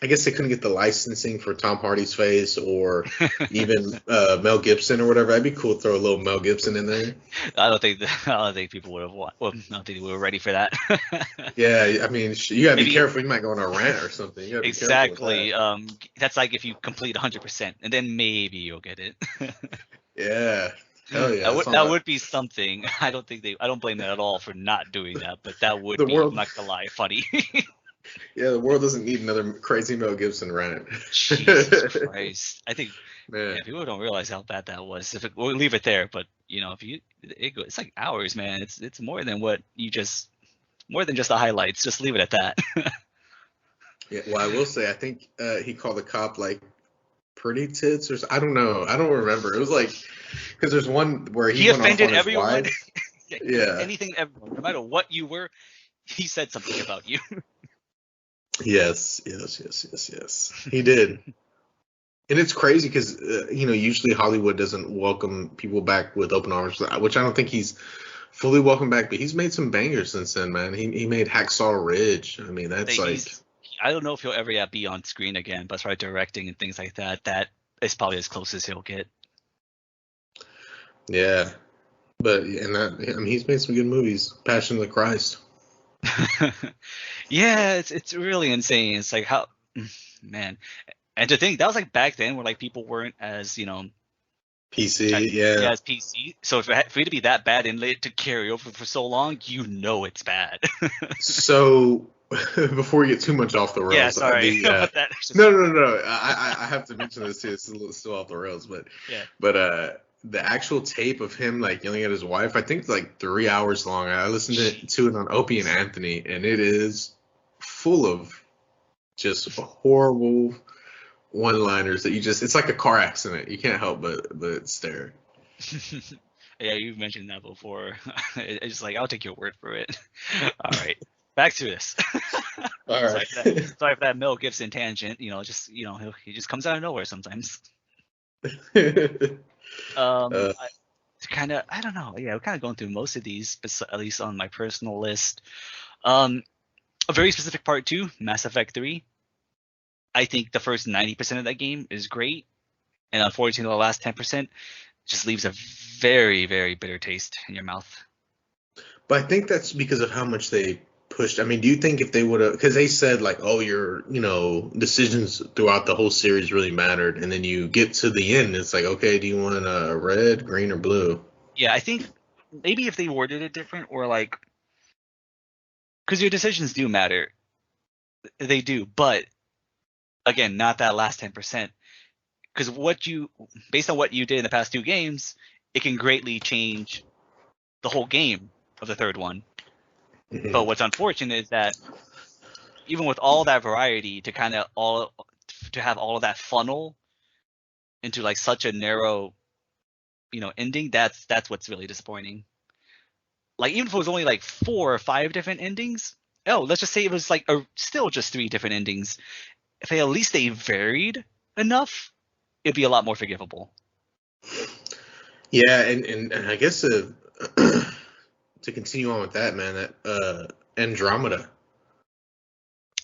I guess they couldn't get the licensing for Tom Hardy's face or even Mel Gibson or whatever. That'd be cool to throw a little Mel Gibson in there. I don't think people would have won. Well, I don't think we were ready for that. Yeah, I mean, you gotta be careful. You might go on a rant or something. Exactly. That's like if you complete 100%, and then maybe you'll get it. Yeah. Hell yeah. That would be something. I don't blame them at all for not doing that, but that would be, I'm not gonna lie, funny. Yeah, the world doesn't need another crazy Mel Gibson rant. Jesus Christ. I think Man. yeah, people don't realize how bad that was. We'll leave it there, but you know, if you it's like hours, man. It's more than what you just more than just the highlights. Just leave it at that. Yeah, well, I will say, I think he called the cop like pretty tits, or I don't know. I don't remember. It was like, because there's one where He he went off offended on his everyone. wife. Yeah, Yeah. anything, everyone, no matter what you were, he said something about you. Yes. He did. And it's crazy because, usually Hollywood doesn't welcome people back with open arms, which I don't think he's fully welcome back, but he's made some bangers since then, man. He made Hacksaw Ridge. I mean, that's like. I don't know if he'll ever be on screen again, but as far as directing and things like that, that is probably as close as he'll get. Yeah. But, he's made some good movies. Passion of the Christ. Yeah, it's really insane. It's like how, man. And to think that was like back then where like people weren't as PC, yeah. as PC. So for you to be that bad and let it to carry over for so long, it's bad. So before we get too much off the rails, yeah, sorry. No. I have to mention this too. It's still off the rails, but yeah. But the actual tape of him like yelling at his wife, I think it's like 3 hours long. I listened to it on Opie and Anthony, and it is full of just horrible one-liners that it's like a car accident. You can't help but stare. Yeah, you've mentioned that before. It's like, I'll take your word for it. All right, back to this. All right. Sorry for that Mel Gibson tangent. He just comes out of nowhere sometimes. I don't know. Yeah, we're kind of going through most of these, but at least on my personal list. A very specific part 2, Mass Effect 3. I think the first 90% of that game is great, and unfortunately, the last 10% just leaves a very, very bitter taste in your mouth. But I think that's because of how much they pushed. I mean, do you think if they would have, because they said like, oh, your decisions throughout the whole series really mattered, and then you get to the end, it's like, okay, do you want red, green, or blue? Yeah, I think maybe if they worded it different, or like, because your decisions do matter, they do, but again, not that last 10%, because based on what you did in the past 2 games, it can greatly change the whole game of the third one. Mm-hmm. But what's unfortunate is that even with all that variety, to have all of that funnel into like such a narrow, ending, that's what's really disappointing. Like even if it was only like 4 or 5 different endings, let's just say it was like still just 3 different endings. If at least they varied enough, it'd be a lot more forgivable. Yeah, and I guess to continue on with that, man, that Andromeda.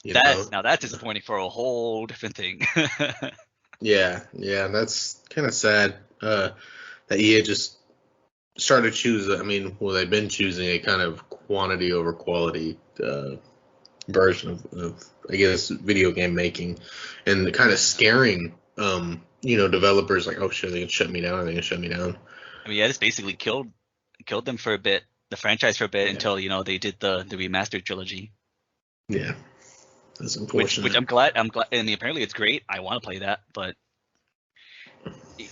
Now that's disappointing for a whole different thing. Yeah, that's kind of sad that EA just started choosing. I mean, they've been choosing a kind of quantity over quality version of I guess video game making, and kind of scaring developers like, oh shit, they can shut me down. I mean, yeah, this basically killed them for a bit, the franchise for a bit, until they did the remastered trilogy. Yeah, that's unfortunate. Which I'm glad. I mean, apparently it's great. I want to play that, but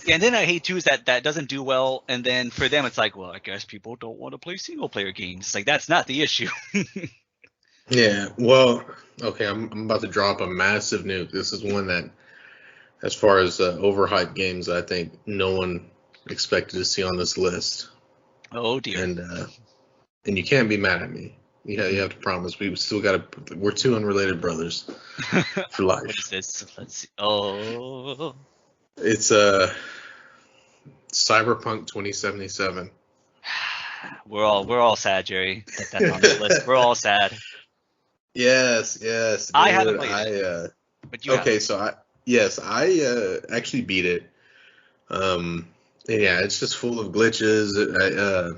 and then I hate too is that doesn't do well, and then for them it's like, well, I guess people don't want to play single player games. It's like that's not the issue. Yeah, well, okay, I'm about to drop a massive nuke. This is one that, as far as overhyped games, I think no one expected to see on this list. Oh dear. And you can't be mad at me. You have to promise we're 2 unrelated brothers for life. What is this? Let's see. Oh. It's Cyberpunk 2077. We're all sad, Jerry. That's on the list. We're all sad. Yes. I haven't played it. But you okay, so I actually beat it. Yeah, it's just full of glitches.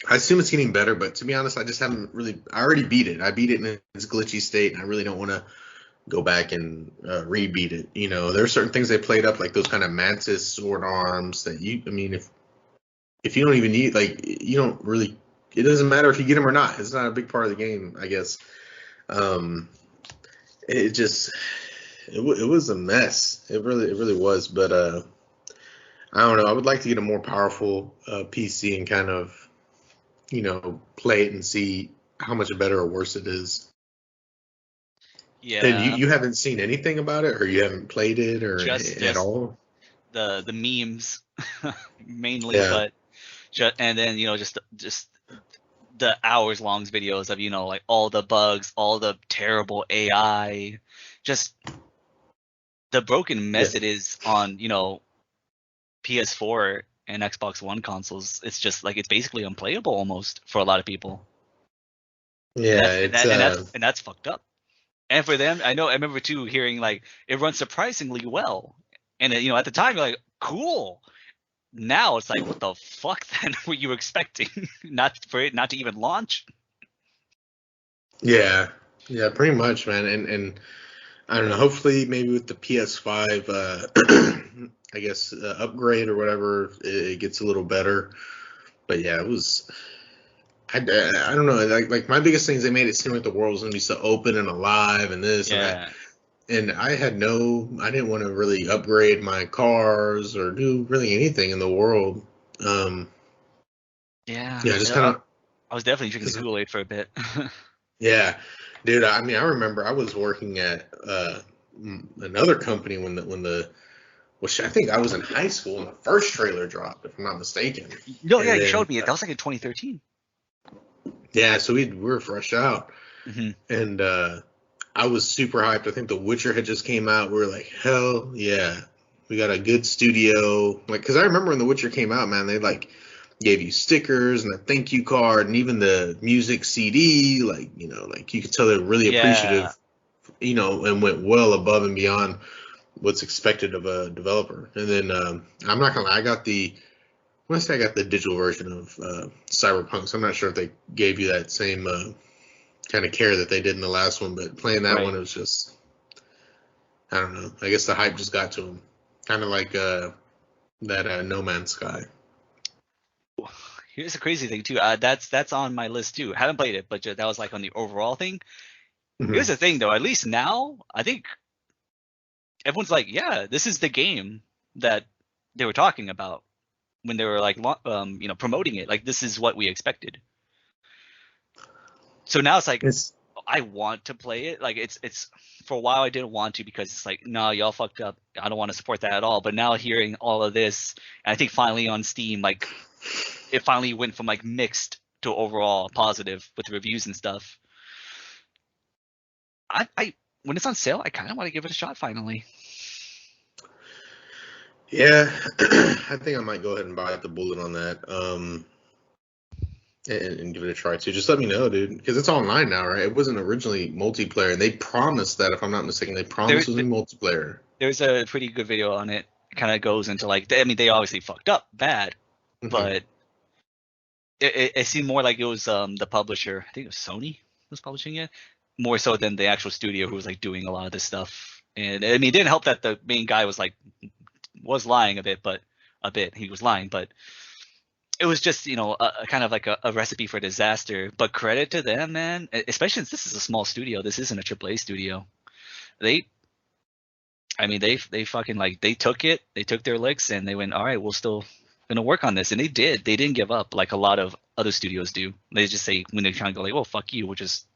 I assume it's getting better, but to be honest, I just haven't really. I already beat it. I beat it in its glitchy state, and I really don't want to go back and rebeat it. There are certain things they played up, like those kind of mantis sword arms that if you don't even need, like, you don't really. It doesn't matter if you get them or not. It's not a big part of the game, I guess. it just it was a mess. It really was. But I don't know. I would like to get a more powerful PC and kind of play it and see how much better or worse it is. And Yeah, you haven't seen anything about it, or you haven't played it, or at just all? the memes mainly, Yeah, but and then just the hours long videos of like all the bugs, all the terrible AI, just the broken yeah, mess it is on PS4 and Xbox One consoles. It's just like it's basically unplayable almost for a lot of people, and yeah. It's that's fucked up. And for them, I remember too hearing like it runs surprisingly well, and at the time you're like cool. Now it's like what the fuck then were you expecting? Not for it not to even launch. yeah, yeah, pretty much, man. And I don't know. Hopefully, maybe with the PS5, I guess upgrade or whatever, it gets a little better. But yeah, it was. I don't know. Like my biggest thing is they made it seem like the world was gonna be so open and alive and this and that. Yeah, And I didn't want to really upgrade my cars or do really anything in the world. Um, yeah. yeah, just kind of. I was definitely drinking the Kool-Aid for a bit. Yeah, dude. I mean, I remember I was working at another company when the which I think I was in high school when the first trailer dropped, if I'm not mistaken. No, yeah, And you then showed me it. That was like in 2013. yeah, so we were fresh out, Hmm. and I was super hyped. I think The Witcher had just came out. We were like, hell yeah, we got a good studio. Like, because I remember when The Witcher came out, man, they like gave you stickers and a thank you card and even the music CD. Like, like you could tell they're really Yeah, appreciative, and went well above and beyond what's expected of a developer. And then I'm not gonna lie, I want to say I got the digital version of Cyberpunk, so I'm not sure if they gave you that same kind of care that they did in the last one, but playing that one, right. it was just, I don't know. I guess the hype just got to him. Kind of like that No Man's Sky. Here's the crazy thing too. That's on my list too. Haven't played it, but that was like on the overall thing. Here's Hmm. the thing though. At least now, I think everyone's like, yeah, this is the game that they were talking about when they were like, promoting it. Like this is what we expected. So now it's like It's I want to play it. Like it's for a while I didn't want to because it's like no, y'all fucked up. I don't want to support that at all. But now hearing all of this, and I think finally on Steam, like it finally went from like mixed to overall positive with reviews and stuff. I when it's on sale, I kind of want to give it a shot finally. yeah. I think I might go ahead and bite the bullet on that. And give it a try too. Just let me know, dude, because it's online now, right? It wasn't originally multiplayer, and they promised that, if I'm not mistaken, they There, promised it was gonna be multiplayer. there's a pretty good video on it. It kind of goes into like, I mean, they obviously fucked up bad, Hmm. but it seemed more like it was the publisher. I think it was Sony was publishing it more so than the actual studio who was like doing a lot of this stuff. And I mean, it didn't help that the main guy was lying a bit, but he was lying, but it was just a kind of like a recipe for disaster. But credit to them, man, especially since this is a small studio. This isn't a AAA studio. They I mean, they fucking like they took it, they took their licks, and they went, all right, we'll still gonna work on this, and they did. They didn't give up like a lot of other studios do. They just say when they try to go like, well, fuck you, we're just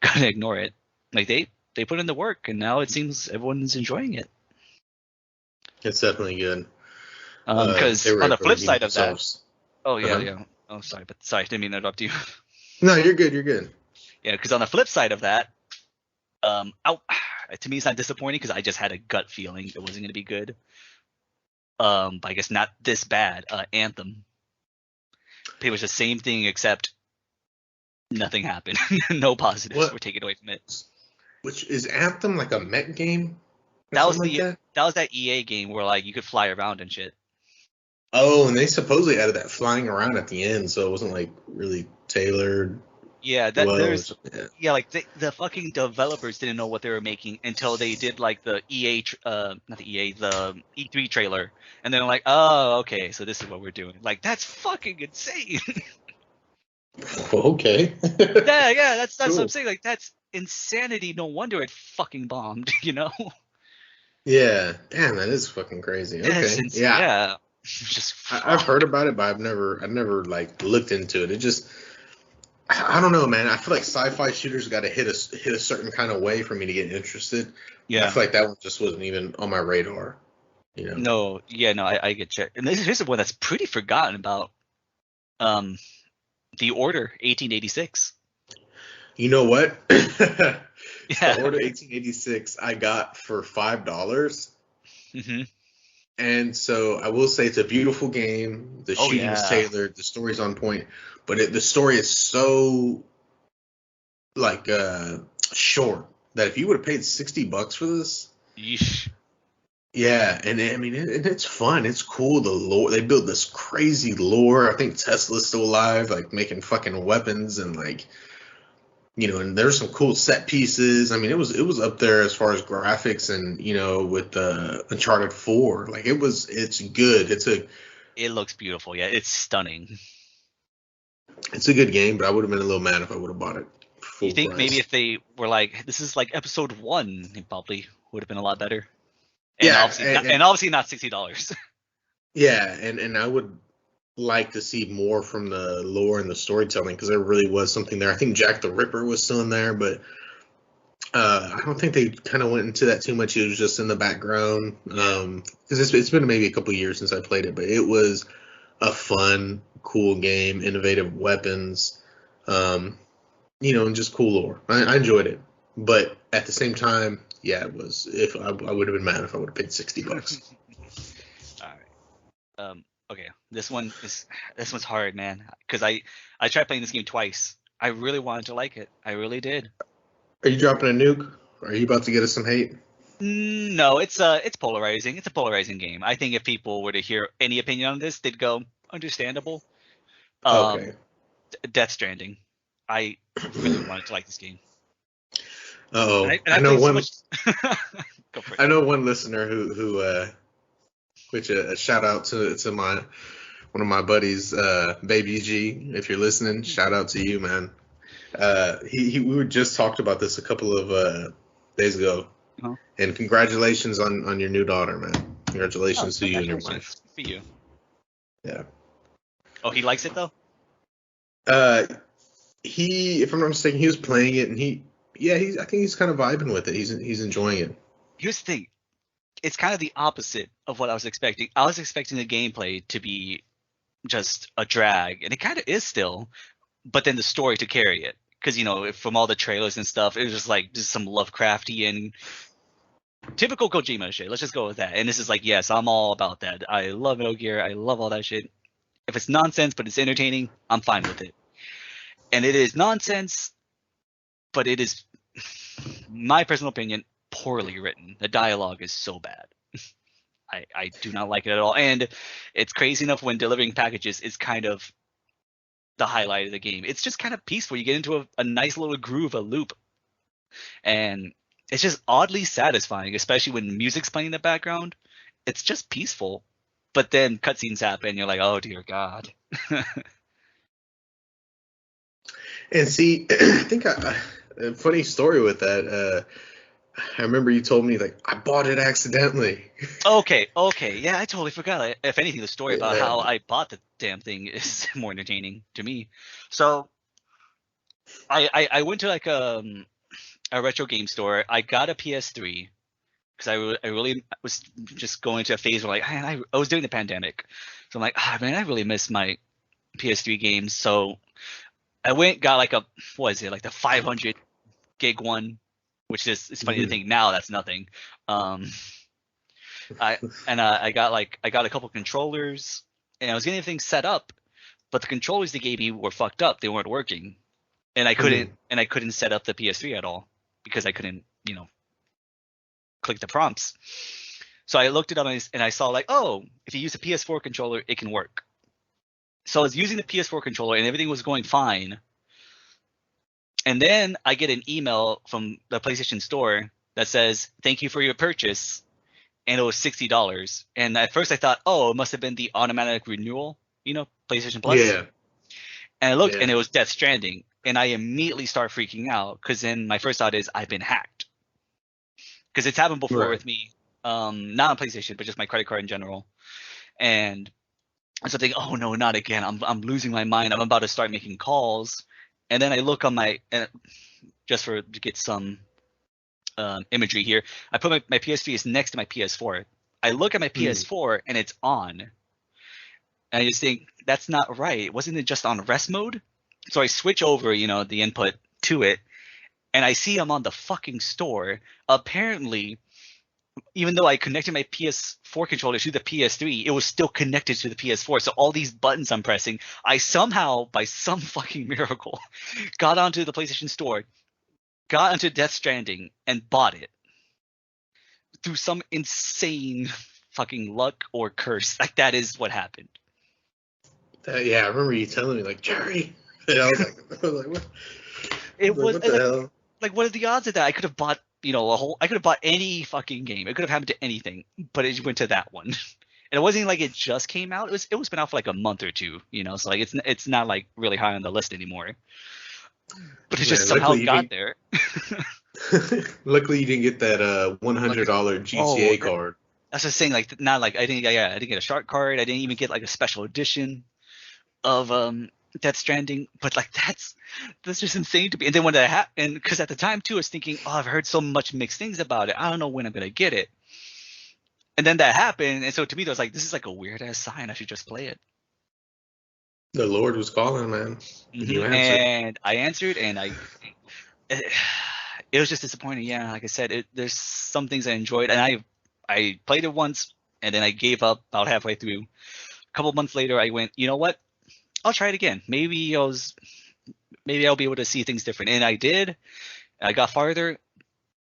gonna ignore it. Like they put in the work, and now it seems everyone's enjoying it. It's definitely good. They Because were on the able to flip keep side of that, themselves. oh yeah, Uh-huh. yeah. Oh, sorry, didn't mean to interrupt you. No, you're good. You're good. Yeah, because on the flip side of that, to me it's not disappointing because I just had a gut feeling it wasn't gonna be good. But I guess not this bad. Anthem. It was the same thing except nothing happened. No positives were What? taken away from it. Which is Anthem like a mech game or That was something like the that? that was that EA game where like you could fly around and shit. Oh, and they supposedly added that flying around at the end, so it wasn't like really tailored Yeah, that well or there's something. Yeah. yeah, like the fucking developers didn't know what they were making until they did like the not the EA, the E3 trailer, and then like, oh, okay, so this is what we're doing. Like that's fucking insane. Okay. Yeah, that's what I'm Cool. saying. Like that's insanity. No wonder it fucking bombed. You know, Yeah. Damn, that is fucking crazy. Okay. Yeah. yeah, just I've fuck. heard about it, but I've never like looked into it. It just, I don't know, man. I feel like sci-fi shooters got to hit a certain kind of way for me to get interested. And I Yeah. feel like that one just wasn't even on my radar. You know. No. Yeah. No. I get you. And here's the one that's pretty forgotten about. Um, The Order 1886. You know what? The Yeah. Order 1886 I got for $5. Hmm. And so I will say it's a beautiful game. The Oh shooting is yeah. tailored, the story's on point, but the story is so like short that if you would have paid $60 for this, Yeesh. yeah, and I mean it's fun, it's cool. The lore they built this crazy lore. I think Tesla's still alive, like making fucking weapons and like and there's some cool set pieces. I mean, it was up there as far as graphics and with Uncharted 4. Like it's good. It looks beautiful. Yeah, it's stunning. It's a good game, but I would have been a little mad if I would have bought it You full think maybe price. if they were like, this is like episode one, it probably would have been a lot better. And Yeah, obviously not, and obviously not $60. yeah, and I would like to see more from the lore and the storytelling because there really was something there. I think Jack the Ripper was still in there, but I don't think they kind of went into that too much. It was just in the background Yeah. because it's been maybe a couple years since I played it, but it was a fun, cool game, innovative weapons, um, and just cool lore. I enjoyed it, but at the same time, yeah, it was. If I would have been mad if I would have paid $60. All right. Okay. This one's hard, man. Because I tried playing this game twice. I really wanted to like it. I really did. Are you dropping a nuke? Are you about to get us some hate? No, it's polarizing. It's a polarizing game. I think if people were to hear any opinion on this, they'd go understandable. Um, Okay. Death Stranding. I really wanted to like this game, and Oh, I played so much. Go for it. I know one listener who which a shout out to my one of my buddies, Baby G. If you're listening, shout out to you, man. We were just talked about this a couple of days ago, Uh-huh. and congratulations on your new daughter, man. Oh, Congratulations to you and your wife. congratulations for you. Yeah. Oh, he likes it though. Uh, if I'm not mistaken, he was playing it, and I think he's kind of vibing with it. He's enjoying it. Here's the thing. It's kind of the opposite of what I was expecting. I was expecting the gameplay to be just a drag, and it kind of is still, but then the story to carry it. Because from all the trailers and stuff, it was just like just some Lovecraftian, typical Kojima shit. Let's just go with that. And this is like, yes, I'm all about that. I love Metal Gear. I love all that shit. If it's nonsense but it's entertaining, I'm fine with it. And it is nonsense, but it is, my personal opinion, poorly written. The dialogue is so bad. I do not like it at all. And it's crazy enough when delivering packages is kind of the highlight of the game. It's just kind of peaceful. You get into a nice little groove, a loop. And it's just oddly satisfying, especially when music's playing in the background. It's just peaceful. But then cutscenes happen, and you're like, oh dear God. And see, I think a funny story with that. I remember you told me like I bought it accidentally. Okay, yeah, I totally forgot. If anything, the story about Yeah. how I bought the damn thing is more entertaining to me. So I went to like a retro game store. I got a PS3 because I really was just going to a phase where like I was doing the pandemic, so I'm like, man, I really miss my PS3 games. So I went got like what is it, like the 500 gig one, which is it's funny to Mhm. think now that's nothing. Um, I got a couple controllers, and I was getting everything set up, but the controllers they gave me were fucked up. They weren't working, and Mhm. I couldn't set up the PS3 at all because I couldn't click the prompts. So I looked it up and I saw like, oh, if you use a PS4 controller, it can work. So I was using the PS4 controller and everything was going fine. And then I get an email from the PlayStation Store that says, "Thank you for your purchase," and it was $60. And at first I thought, oh, it must have been the automatic renewal, PlayStation Plus. Yeah. And I looked, and it was Death Stranding, and I immediately start freaking out because then my first thought is I've been hacked, because it's happened before with me, not on PlayStation, but just my credit card in general. And so I think, oh no, not again. I'm losing my mind. I'm about to start making calls, and then I look on my just to get some imagery here. I put my PS3 is next to my PS4. I look at my PS4 and it's on. And I just think that's not right. Wasn't it just on rest mode? So I switch over, the input to it, and I see I'm on the fucking store. Apparently, even though I connected my PS4 controller to the PS3, it was still connected to the PS4. So all these buttons I'm pressing, I somehow, by some fucking miracle, got onto the PlayStation Store, got onto Death Stranding, and bought it through some insane fucking luck or curse. Like, that is what happened. Yeah, I remember you telling me, like, Jerry. And I was like, what? What the hell? Like, what are the odds of that? I could have bought, I could have bought any fucking game. It could have happened to anything, but it went to that one. And it wasn't like it just came out. It was been out for like a month or two, so like it's not like really high on the list anymore. But it just somehow got there. Luckily, you didn't get that $100 GTA card. That's just saying, like, not like I didn't get a shark card. I didn't even get like a special edition of Death Stranding. But like that's just insane to me. And then when that happened, because at the time too, I was thinking, oh, I've heard so much mixed things about it. I don't know when I'm gonna get it. And then that happened, and so to me, I was like, this is like a weird ass sign. I should just play it. The Lord was calling, man. You answered. And I answered, and it was just disappointing. Yeah, like I said, there's some things I enjoyed, and I played it once, and then I gave up about halfway through. A couple months later, I went, you know what? I'll try it again. Maybe I'll be able to see things different. And I did. I got farther,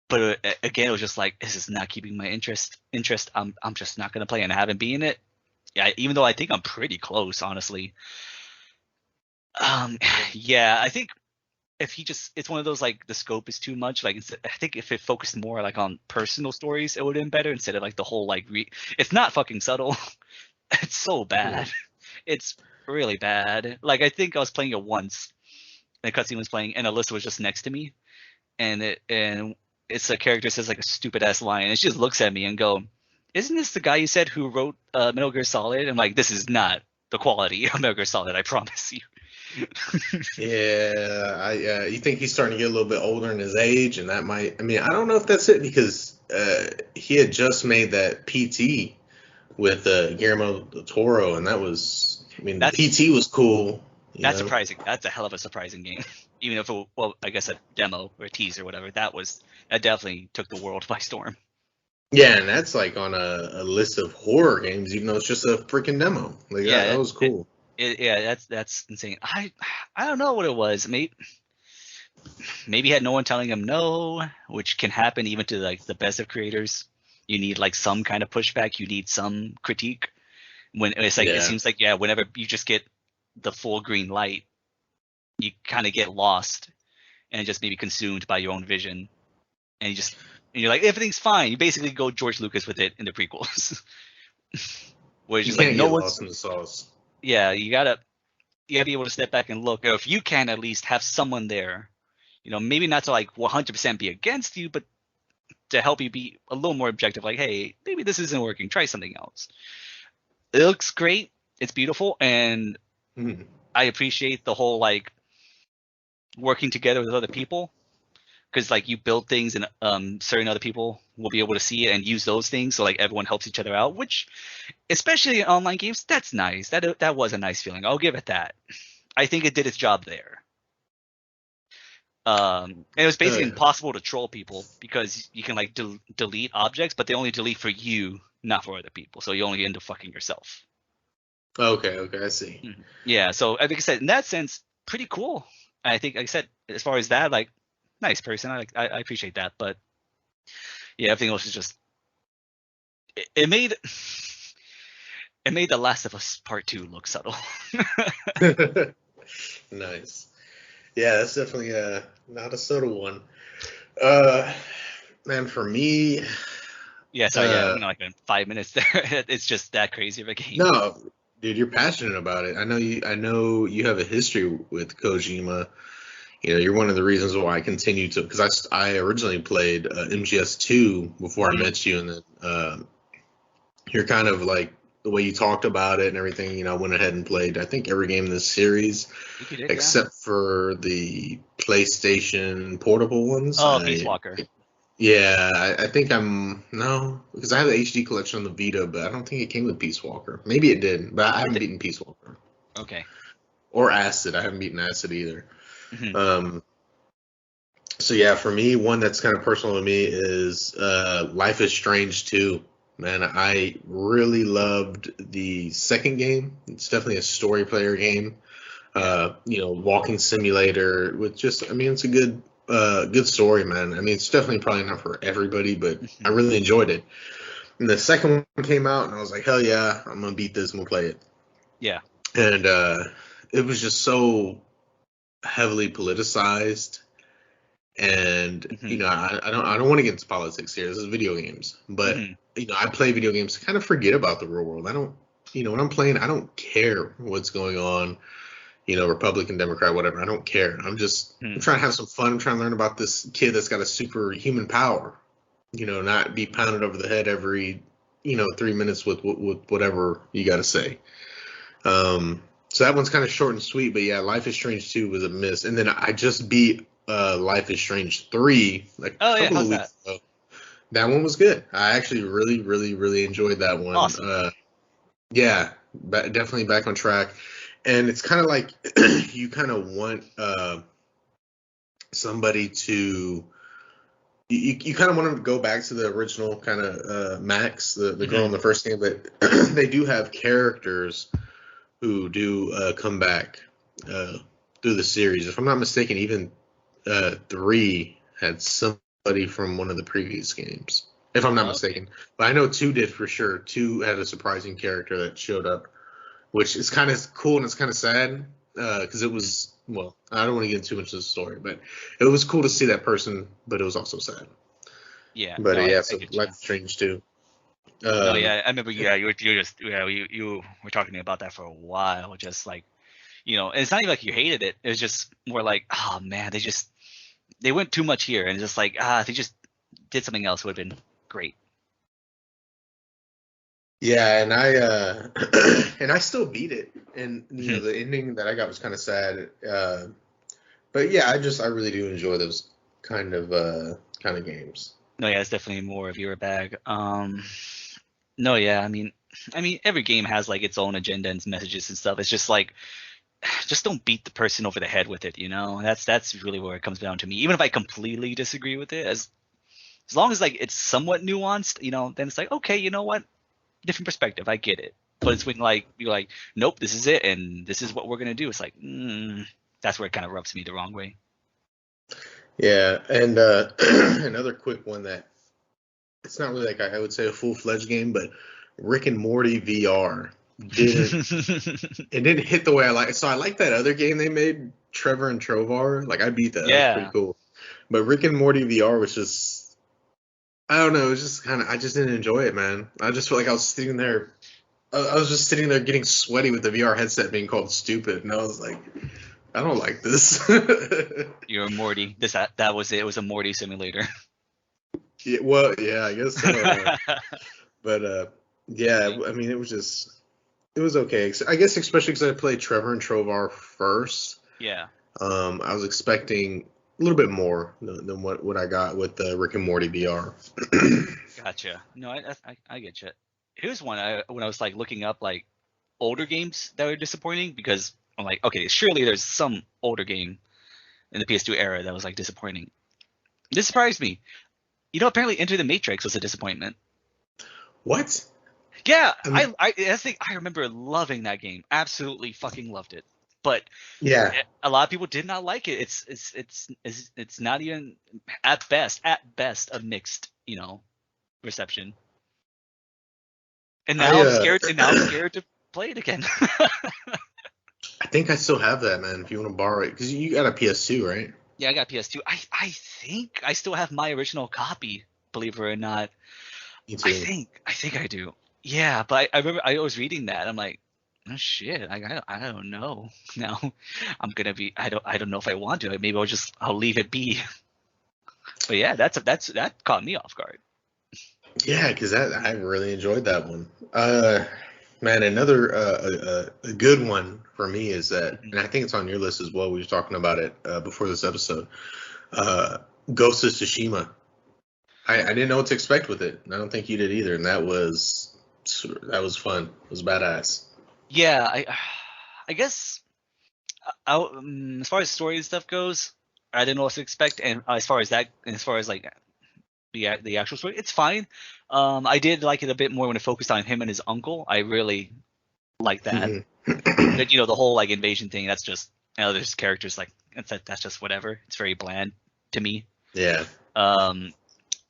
but again, it was just like, this is not keeping my interest. I'm just not gonna play, and I haven't been in it. Yeah, even though I think I'm pretty close, honestly. Yeah, I think it's one of those, like, the scope is too much. Like, I think if it focused more like on personal stories, it would have been better instead of like the whole like it's not fucking subtle. It's so bad. It's really bad. Like, I think I was playing it once, and the cutscene was playing, and Alyssa was just next to me, and it's a character says like a stupid ass line, and she just looks at me and go, "Isn't this the guy you said who wrote Metal Gear Solid?" I'm like, this is not the quality of Metal Gear Solid, I promise you. Yeah, you think he's starting to get a little bit older in his age, and that might. I mean, I don't know if that's it, because he had just made that PT with Guillermo del Toro, and that was. I mean, the PT was cool. That's surprising. That's a hell of a surprising game. Even if I guess a demo or a teaser or whatever. That definitely took the world by storm. Yeah, and that's like on a list of horror games, even though it's just a freaking demo. Like, yeah, that was cool. That's insane. I don't know what it was. Maybe he had no one telling him no, which can happen even to like the best of creators. You need like some kind of pushback. You need some critique. When it's like, it seems like, whenever you just get the full green light, you kind of get lost and just maybe consumed by your own vision, and you're like, everything's fine. You basically go George Lucas with it in the prequels. Where it's just like, no one's lost in the sauce. Yeah, you gotta be able to step back and look. Or if you can, at least have someone there, maybe not to like 100% be against you, but to help you be a little more objective. Like, hey, maybe this isn't working. Try something else. It looks great. It's beautiful, and I appreciate the whole like working together with other people, because like you build things and certain other people will be able to see it and use those things, so like everyone helps each other out, which especially in online games, that's nice. That was a nice feeling. I'll give it that. I think it did its job there. And it was basically impossible to troll people, because you can like delete objects, but they only delete for you, not for other people, so you only end up fucking yourself. Okay, I see. Yeah, so like I said, in that sense, pretty cool. I think, like I said, as far as that, like, nice person. I appreciate that, but yeah, everything else is just it made The Last of Us Part 2 look subtle. Nice. Yeah, that's definitely not a subtle one. Man, for me. Yeah, so like in 5 minutes there, it's just that crazy of a game. No, Dude, you're passionate about it. I know you have a history with Kojima. You're one of the reasons why I continue to, because I originally played MGS2 before I met you, and then you're kind of like the way you talked about it and everything. I went ahead and played, I think, every game in this series You did, except for the PlayStation portable ones. Oh, Peace Walker. Yeah, I think no, because I have the HD collection on the Vita, but I don't think it came with Peace Walker. Maybe it did, but I haven't beaten Peace Walker. Okay. Or Acid. I haven't beaten Acid either. Mm-hmm. So yeah, for me, one that's kind of personal to me is Life is Strange 2. Man, I really loved the second game. It's definitely a story player game. Walking simulator with it's a good story, man. I mean, it's definitely probably not for everybody, but I really enjoyed it. And the second one came out, and I was like, hell yeah, I'm gonna beat this. I'm gonna play it. Yeah. And it was just so heavily politicized. And I don't want to get into politics here. This is video games, but I play video games to kind of forget about the real world. I don't, when I'm playing, I don't care what's going on. Republican, Democrat, whatever. I don't care. I'm trying to have some fun. I'm trying to learn about this kid that's got a superhuman power. Not be pounded over the head every 3 minutes with whatever you got to say. So that one's kind of short and sweet, but yeah, Life is Strange 2 was a miss, and then I just beat Life is Strange 3 like a couple of weeks ago. That one was good. I actually really, really, really enjoyed that one. Awesome. Definitely back on track. And it's kind of like you kind of want somebody to you kind of want them to go back to the original kind of Max, the girl in the first game, but they do have characters who do come back through the series. If I'm not mistaken, even 3 had somebody from one of the previous games, if I'm not mistaken. But I know 2 did for sure. 2 had a surprising character that showed up, which is kind of cool and it's kind of sad because it was, well, I don't want to get into too much of the story, but it was cool to see that person, but it was also sad. Yeah. But so Life is Strange too. I remember. Yeah, you were talking about that for a while, just like, and it's not even like you hated it. It was just more like, oh man, they went too much here, and just like, if they just did something else, it would have been great. Yeah, and I still beat it, and the ending that I got was kind of sad. But yeah, I really do enjoy those kind of games. No, yeah, it's definitely more of your bag. No, yeah, I mean, every game has like its own agenda and messages and stuff. It's just like, just don't beat the person over the head with it, That's really where it comes down to me. Even if I completely disagree with it, as long as like it's somewhat nuanced, then it's like, okay, you know what? Different perspective, I get it. But it's when like you're like, nope, this is it, and this is what we're gonna do. It's like, that's where it kind of rubs me the wrong way. Yeah, and another quick one that it's not really like I would say a full-fledged game, but Rick and Morty VR didn't hit the way I like it. So I like that other game they made, Trevor and Trovar. Like I beat that. Yeah, that was pretty cool. But Rick and Morty VR was just, I don't know, it was just kind of, I just didn't enjoy it, man. I just felt like I was sitting there, getting sweaty with the VR headset being called stupid, and I was like, I don't like this. You're a Morty. That was it. It was a Morty simulator. Yeah, well, yeah, I guess so. But yeah, I mean, it was okay. I guess especially because I played Trevor and Trovar first. Yeah. I was expecting a little bit more than what I got with the Rick and Morty VR. Gotcha. No, I get you. Here's one when I was like looking up like older games that were disappointing, because I'm like, okay, surely there's some older game in the PS2 era that was like disappointing. This surprised me. Apparently Enter the Matrix was a disappointment. What? Yeah, I remember loving that game. Absolutely fucking loved it. But yeah, a lot of people did not like it. It's not even at best a mixed, reception. And now I'm scared. And now I'm scared to play it again. I think I still have that, man. If you want to borrow it, because you got a PS2, right? Yeah, I got PS2. I think I still have my original copy, believe it or not. Me too. I think I do. Yeah, but I remember I was reading that. I'm like, Oh shit! I don't know. Now I'm gonna be. I don't know if I want to. Maybe I'll leave it be. But yeah, that caught me off guard. Yeah, because I really enjoyed that one. Man, another a good one for me is that, and I think it's on your list as well. We were talking about it before this episode. Uh, Ghost of Tsushima. I didn't know what to expect with it, and I don't think you did either. And that was fun. It was badass. Yeah, I guess as far as story and stuff goes, I didn't know what to expect, and as far as like the actual story, it's fine. I did like it a bit more when it focused on him and his uncle. I really like that. That the whole like invasion thing. That's just there's characters like that's just whatever. It's very bland to me. Yeah.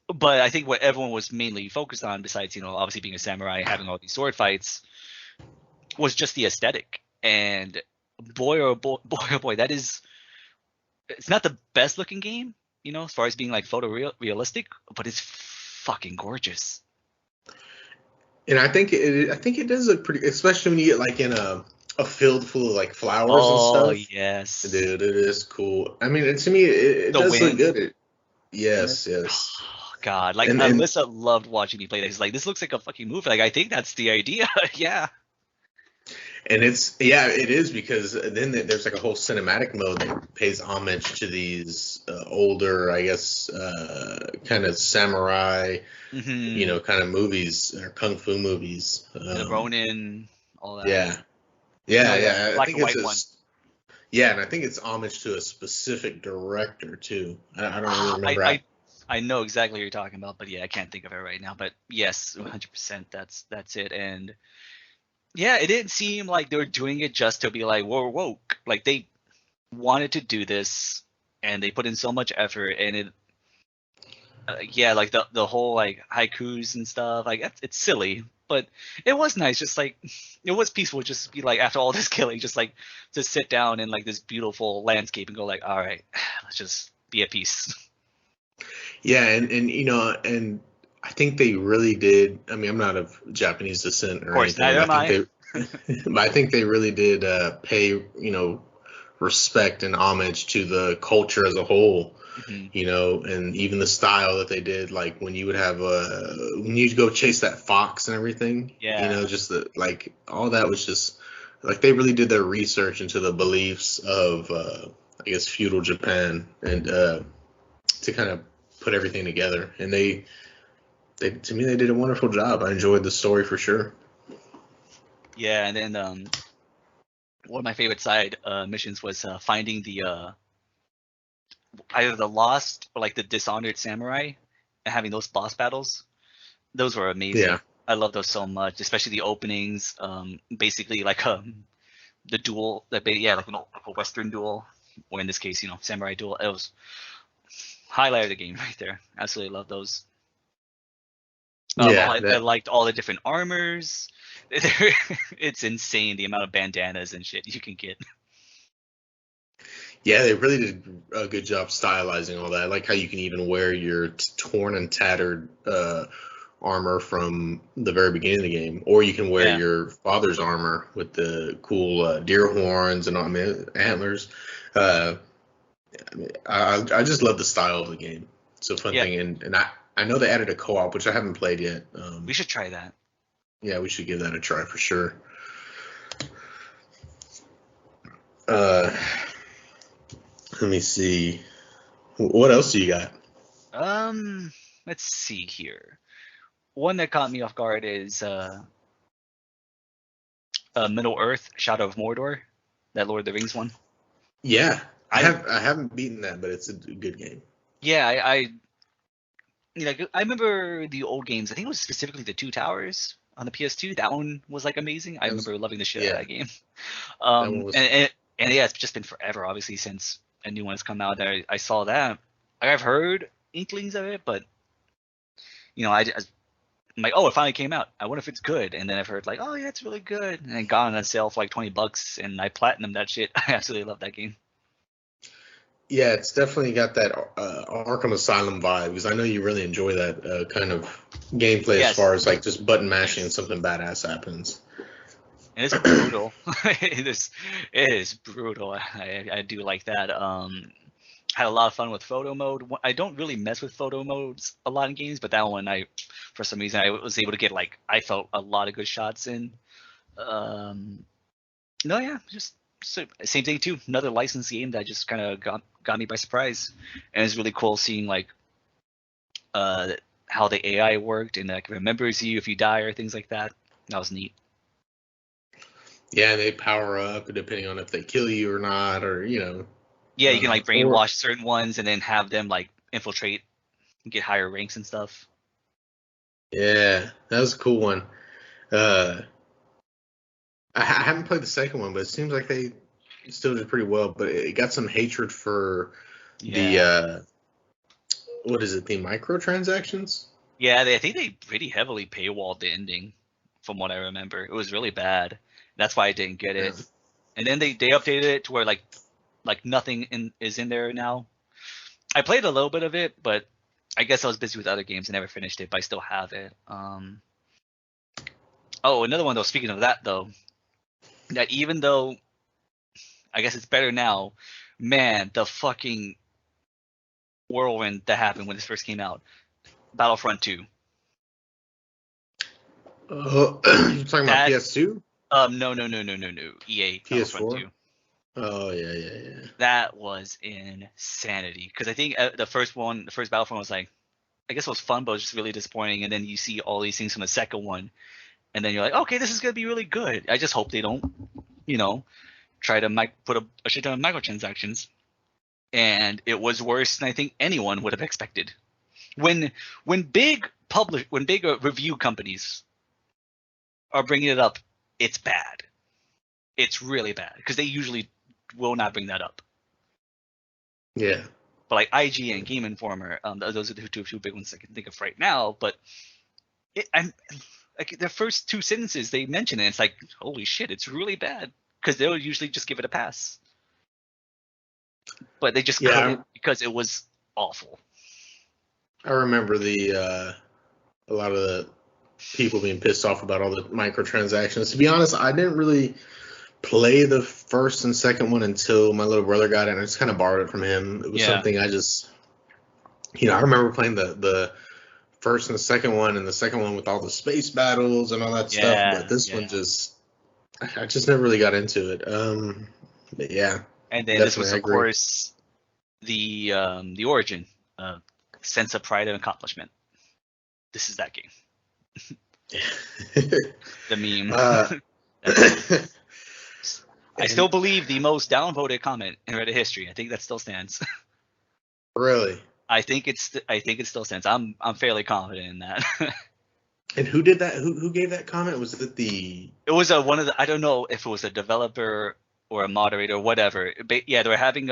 But I think what everyone was mainly focused on, besides obviously being a samurai, having all these sword fights, was just the aesthetic. And boy oh boy, that is, it's not the best looking game, as far as being like realistic, but it's fucking gorgeous. And I think it does look pretty, especially when you get like in a field full of like flowers and stuff. Oh yes, dude, it is cool. I mean, to me, it does look good. Yes. God, like Alyssa loved watching me play this. Like, this looks like a fucking movie. Like, I think that's the idea. Yeah. And it is, because then there's like a whole cinematic mode that pays homage to these older, I guess, kind of samurai, kind of movies, or kung fu movies. The Ronin, all that. Yeah. Black and white one. Yeah, and I think it's homage to a specific director too. I don't really remember. I know exactly what you're talking about, but yeah, I can't think of it right now. But yes, 100%, that's it. And yeah, it didn't seem like they were doing it just to be like, we're woke. Like, they wanted to do this, and they put in so much effort, and it, like the whole like haikus and stuff, like it's silly, but it was nice. Just like, it was peaceful, just be like, after all this killing, just like to sit down in like this beautiful landscape and go like, all right, let's just be at peace. Yeah, and I think they really did. I mean, I'm not of Japanese descent or anything. But I think they really did pay, respect and homage to the culture as a whole, and even the style that they did. Like when you would have when you'd go chase that fox and everything, just all that was just like they really did their research into the beliefs of, I guess, feudal Japan, and to kind of put everything together. And they to me, they did a wonderful job. I enjoyed the story for sure. Yeah, and then one of my favorite side missions was finding the either the lost or like the dishonored samurai, and having those boss battles. Those were amazing. Yeah. I love those so much, especially the openings. Basically like the duel, like a Western duel, or in this case, samurai duel. It was highlight of the game right there. Absolutely love those. I liked all the different armors. It's insane the amount of bandanas and shit you can get. Yeah, they really did a good job stylizing all that. I like how you can even wear your torn and tattered armor from the very beginning of the game, or you can wear your father's armor with the cool deer horns and antlers. I just love the style of the game. It's a fun thing, and I know they added a co-op, which I haven't played yet. We should try that. Yeah, we should give that a try for sure. Let me see. What else do you got? Let's see here. One that caught me off guard is Middle Earth: Shadow of Mordor, that Lord of the Rings one. Yeah, I haven't beaten that, but it's a good game. Yeah, I remember the old games. I think it was specifically the Two Towers on the PS2. That one was like amazing. I remember loving the shit out of that game. And yeah, it's just been forever, obviously, since a new one has come out. I saw that. I've heard inklings of it, but I'm like, oh, it finally came out. I wonder if it's good. And then I've heard like, oh yeah, it's really good. And it got on sale for like $20, and I platinumed that shit. I absolutely love that game. Yeah, it's definitely got that Arkham Asylum vibe, because I know you really enjoy that kind of gameplay as far as like just button mashing and something badass happens. And it's brutal. It is brutal. I do like that. Had a lot of fun with photo mode. I don't really mess with photo modes a lot in games, but that one for some reason I was able to get I felt a lot of good shots in. No, yeah, just same thing too. Another licensed game that just kind of got me by surprise, and it's really cool seeing how the AI worked and remembers you if you die or things like that. That was neat. Yeah, and they power up depending on if they kill you or not, or Yeah, you can brainwash certain ones and then have them infiltrate and get higher ranks and stuff. Yeah, that was a cool one. I haven't played the second one, but it seems like they still did pretty well. But it got some hatred for the what is it? The microtransactions? Yeah, I think they pretty heavily paywalled the ending, from what I remember. It was really bad. That's why I didn't get it. Yeah. And then they updated it to where nothing is in there now. I played a little bit of it, but I guess I was busy with other games and never finished it. But I still have it. Oh, another one though. Speaking of that though, that even though I guess it's better now, man, the fucking whirlwind that happened when this first came out, Battlefront 2. You're talking about PS2? No. EA. PS4. Oh yeah. That was insanity because I think the first Battlefront was I guess it was fun, but it was just really disappointing. And then you see all these things from the second one, and then you're like, okay, this is gonna be really good. I just hope they don't, try to put a shit ton of microtransactions. And it was worse than I think anyone would have expected. When big review companies are bringing it up, it's bad. It's really bad because they usually will not bring that up. Yeah. But IGN, Game Informer, those are the two big ones I can think of right now. But the first two sentences they mention it, it's like, holy shit, it's really bad, because they'll usually just give it a pass. But they just couldn't because it was awful. I remember a lot of the people being pissed off about all the microtransactions. To be honest, I didn't really play the first and second one until my little brother got it, and I just kind of borrowed it from him. It was something I just, I remember playing the first and the second one, and the second one with all the space battles and all that stuff. But this one I just never really got into it. But yeah. And then this was, of course, the origin, sense of pride and accomplishment. This is that game. The meme. I still believe the most downvoted comment in Reddit history. I think that still stands. Really? I think it still stands. I'm fairly confident in that. And who did that? Who gave that comment? Was it the? It was one of the. I don't know if it was a developer or a moderator or whatever. But yeah, they were having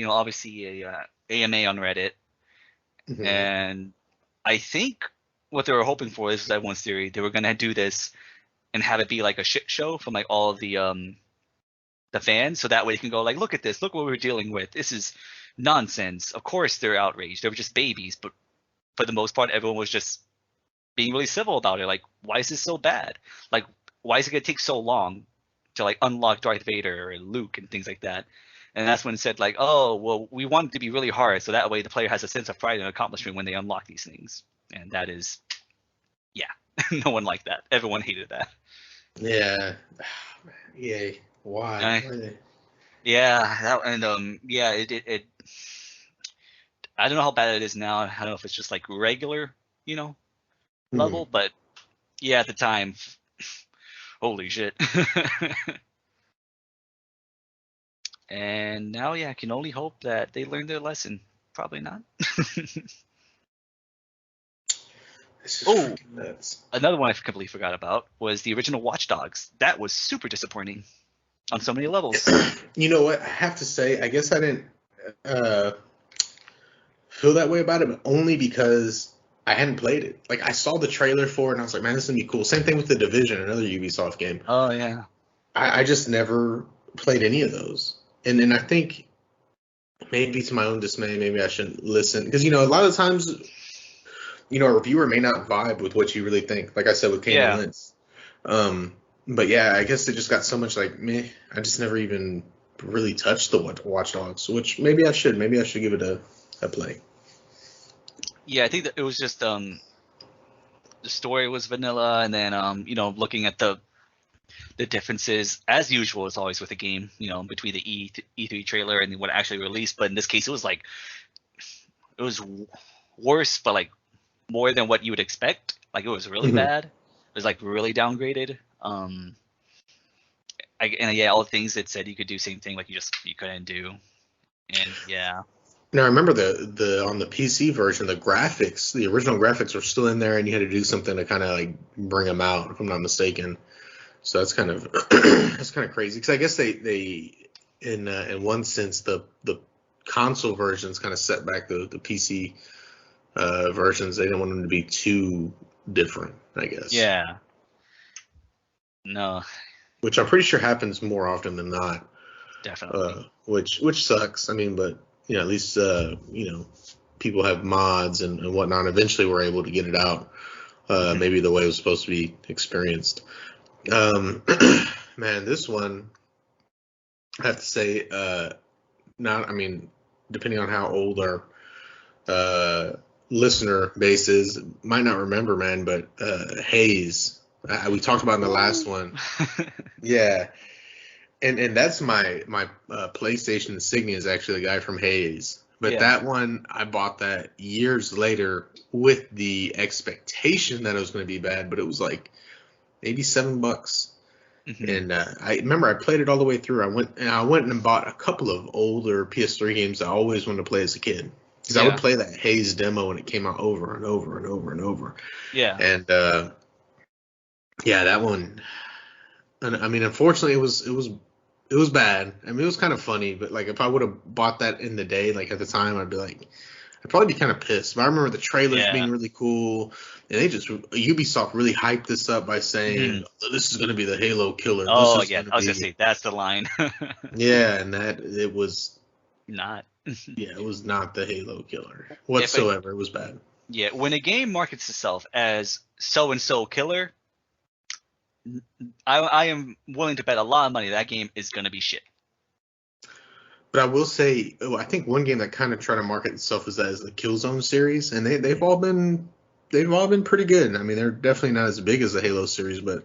obviously a AMA on Reddit, and I think what they were hoping for, this is everyone's theory, they were gonna do this and have it be like a shit show from all of the fans, so that way you can go look at this, look what we're dealing with. This is nonsense. Of course they're outraged. They were just babies, but for the most part, everyone was just being really civil about it. Why is this so bad? Why is it gonna take so long to unlock Darth Vader or Luke and things like that? And that's when it said oh, well, we want it to be really hard, so that way the player has a sense of pride and accomplishment when they unlock these things. And that is, no one liked that. Everyone hated that. Yeah. Yay. Why? Yeah. It. I don't know how bad it is now. I don't know if it's just regular, level, but yeah, at the time, holy shit. And now, I can only hope that they learned their lesson. Probably not. Oh, another one I completely forgot about was the original Watch Dogs. That was super disappointing on so many levels. You know what? I have to say, I guess I didn't feel that way about it, but only because I hadn't played it. I saw the trailer for it, and I was like, man, this is going to be cool. Same thing with The Division, another Ubisoft game. Oh, yeah. I just never played any of those. And I think maybe to my own dismay, maybe I shouldn't listen. Because, a lot of times, a reviewer may not vibe with what you really think. Like I said with Kane and Lentz. But yeah, I guess they just got so much like me. I just never even really touched the Watch Dogs, which maybe I should. Maybe I should give it a play. Yeah, I think that it was just the story was vanilla, and then looking at the differences as usual as always with a game, between the E3 trailer and what actually released. But in this case, it was like it was worse, but like more than what you would expect. Like it was really bad. It was like really downgraded. Yeah, all the things that said you could do same thing, like you couldn't do. And yeah. Now I remember the on the PC version, the graphics, the original graphics were still in there, and you had to do something to kind of like bring them out, if I'm not mistaken. So that's kind of that's kind of crazy, because I guess they in one sense the console versions kind of set back the PC versions. They didn't want them to be too different, I guess. Yeah. No. Which I'm pretty sure happens more often than not. Definitely. Which sucks. I mean, but at least people have mods and whatnot. Eventually, we're able to get it out. Maybe the way it was supposed to be experienced. Man, this one, I have to say, depending on how old our listener base is, might not remember, man, but Haze, we talked about in the last one. Yeah. And that's my PlayStation insignia is actually the guy from Haze. But that one, I bought that years later with the expectation that it was going to be bad, but it was like maybe $7. And I remember I played it all the way through. I went and bought a couple of older PS3 games I always wanted to play as a kid, because I would play that Haze demo when it came out over and over and over and over. Yeah. And that one. And I mean, unfortunately, it was bad. I mean, it was kind of funny, but like if I would have bought that in the day, like at the time, I'd probably be kind of pissed. But I remember the trailers being really cool, and Ubisoft really hyped this up by saying this is going to be the Halo killer. Oh yeah, I was gonna say that's the line. Yeah, and that it was not. Yeah, it was not the Halo killer whatsoever. It was bad. Yeah, when a game markets itself as so and so killer, I am willing to bet a lot of money that game is going to be shit. But I will say, I think one game that kind of tried to market itself as the Killzone series, and they've all been pretty good. I mean, they're definitely not as big as the Halo series, but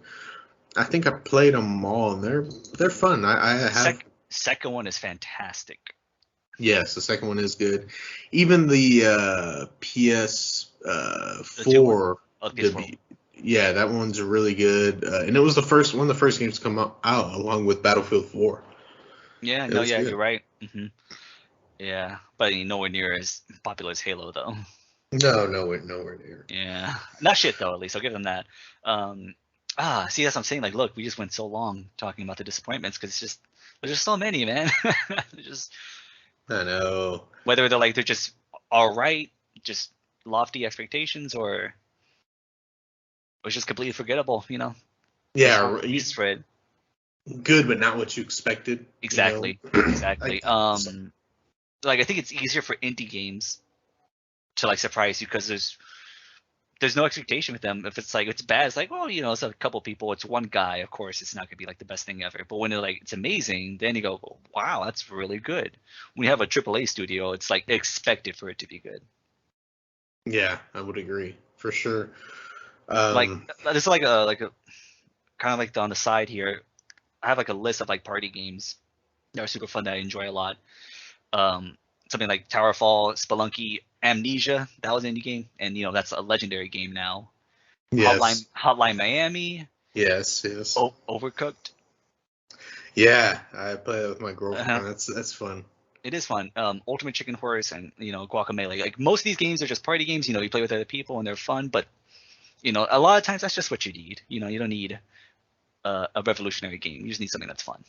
I think I played them all, and they're fun. I have. Second one is fantastic. Yes, the second one is good. Even the PS4. Yeah, that one's really good, and it was one of the first games to come out along with Battlefield 4. Yeah, you're right. Yeah, but nowhere near as popular as Halo, though. No, nowhere near. Yeah, not shit though. At least I'll give them that. See, that's what I'm saying. Like, look, we just went so long talking about the disappointments because there's just so many, man. I know. Whether they're just all right, just lofty expectations, or it's just completely forgettable, Yeah, spread. Good, but not what you expected. Exactly. Exactly. I think it's easier for indie games to surprise you because there's no expectation with them. If it's it's bad, it's it's a couple people, it's one guy. Of course, it's not gonna be the best thing ever. But when it's amazing, then you go, wow, that's really good. When you have a AAA studio, it's expected for it to be good. Yeah, I would agree for sure. This is a kind of on the side here. I have a list of party games that are super fun that I enjoy a lot. Something like Towerfall, Spelunky, Amnesia. That was an indie game, and that's a legendary game now. Yes. Hotline Miami. Yes. Overcooked. Yeah, I play it with my girlfriend. That's fun. It is fun. Ultimate Chicken Horse and Guacamelee. Most of these games are just party games. You play with other people and they're fun, but a lot of times that's just what you need. You don't need a revolutionary game. You just need something that's fun.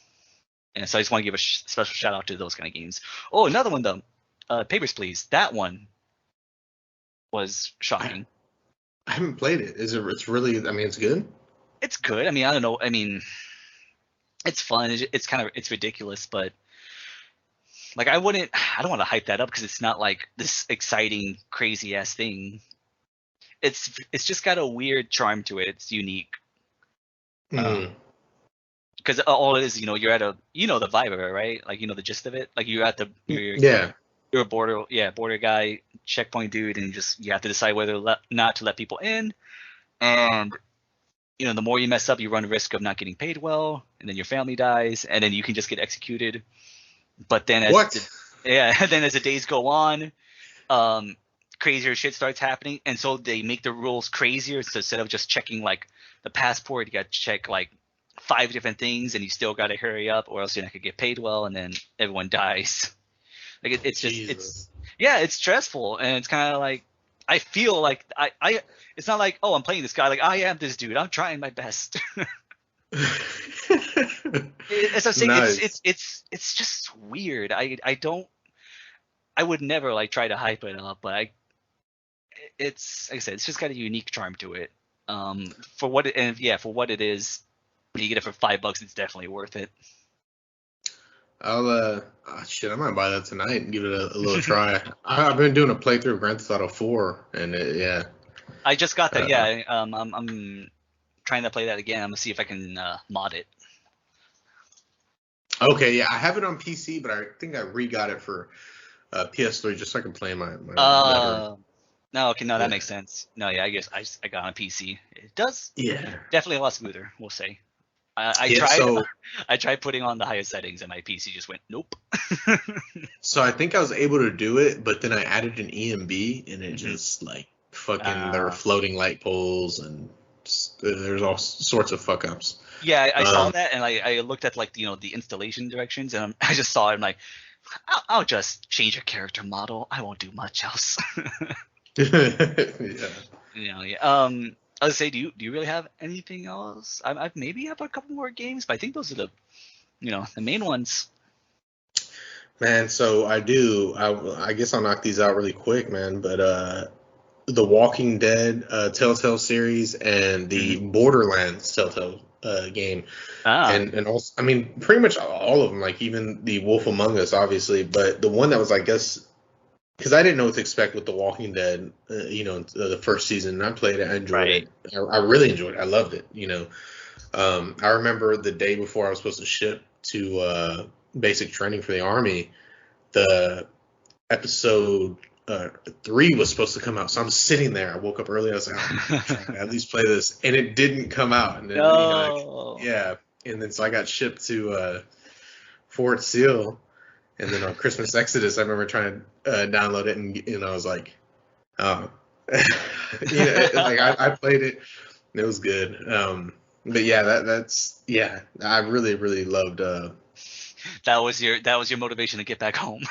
And so I just want to give a special shout out to those kind of games. Oh, another one though, Papers, Please. That one was shocking. I haven't played it. It's really? I mean, it's good. It's good. I mean, I don't know. I mean, it's fun. It's ridiculous, but I don't want to hype that up because it's not this exciting, crazy ass thing. It's just got a weird charm to it. It's unique. because all it is, you're at the vibe of it, right? Like, the gist of it. Like, you're at Yeah. you're a border guy, checkpoint dude, and you have to decide whether not to let people in. And the more you mess up, you run the risk of not getting paid well, and then your family dies, and then you can just get executed. But then then as the days go on, crazier shit starts happening, and so they make the rules crazier. So instead of just checking like the passport, you got to check like 5 different things, and you still got to hurry up, or else you're not gonna get paid well, and then everyone dies. Like it's just it's stressful, and it's kind of like I feel like I it's not like, oh, I'm playing this guy, like I am this dude, I'm trying my best. As I'm saying, nice. It's just weird. I would never like try to hype it up, but it's like I said, it's just got a unique charm to it. For what it is, when you get it for $5, it's definitely worth it. I might buy that tonight and give it a little try. I've been doing a playthrough of Grand Theft Auto 4, and I just got that. I'm trying to play that again. I'm gonna see if I can mod it. Okay, yeah, I have it on PC, but I think I re-got it for PS3 just so I can play my. No, okay, no, that makes sense. No, yeah, I guess I got on PC. It does. Yeah. Definitely a lot smoother, we'll say. I tried putting on the highest settings, and my PC just went nope. So I think I was able to do it, but then I added an EMB, and it just like fucking there were floating light poles, and there's all sorts of fuck ups. Yeah, I saw that, and I looked at like the installation directions, and I just saw it. I'm like, I'll just change a character model. I won't do much else. Yeah. I would say, do you really have anything else? I maybe have a couple more games, but I think those are the main ones. Man, so I do. I guess I'll knock these out really quick, man. But the Walking Dead Telltale series and the Borderlands Telltale game, and also, I mean, pretty much all of them. Like even the Wolf Among Us, obviously, but the one that was, I guess. Because I didn't know what to expect with The Walking Dead, the first season. And I played it. I enjoyed it. I really enjoyed it. I loved it, I remember the day before I was supposed to ship to basic training for the Army, the episode 3 was supposed to come out. So I'm sitting there. I woke up early. I was like, oh, at least play this. And it didn't come out. And then, and then so I got shipped to Fort Sill. And then on Christmas Exodus, I remember trying to download it, and I was like, oh, I played it, and it was good. But yeah, that's I really, really loved. That was your motivation to get back home.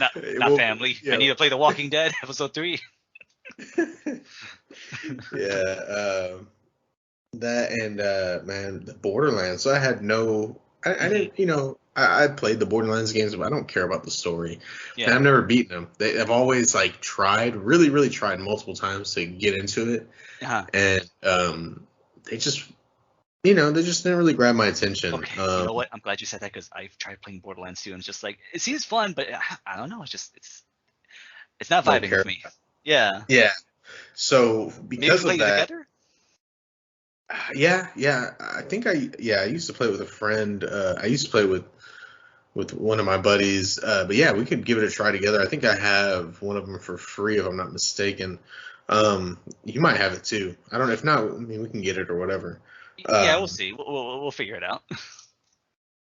not family. Yeah. I need to play The Walking Dead episode 3. Yeah, that and man, the Borderlands. So I had I didn't, I played the Borderlands games, but I don't care about the story. Yeah. And I've never beaten them. I've always tried, really, really tried multiple times to get into it. Uh-huh. And they just, they just didn't really grab my attention. Okay. You know what? I'm glad you said that, because I've tried playing Borderlands 2, and it's just like, it seems fun, but I don't know. It's not vibing with me. Yeah. Yeah. So because maybe of that. Together? Yeah. I think I used to play with a friend. I used to play with one of my buddies. But yeah, we could give it a try together. I think I have one of them for free, if I'm not mistaken. You might have it too. I don't know. If not, I mean, we can get it or whatever. Yeah, we'll see. We'll figure it out.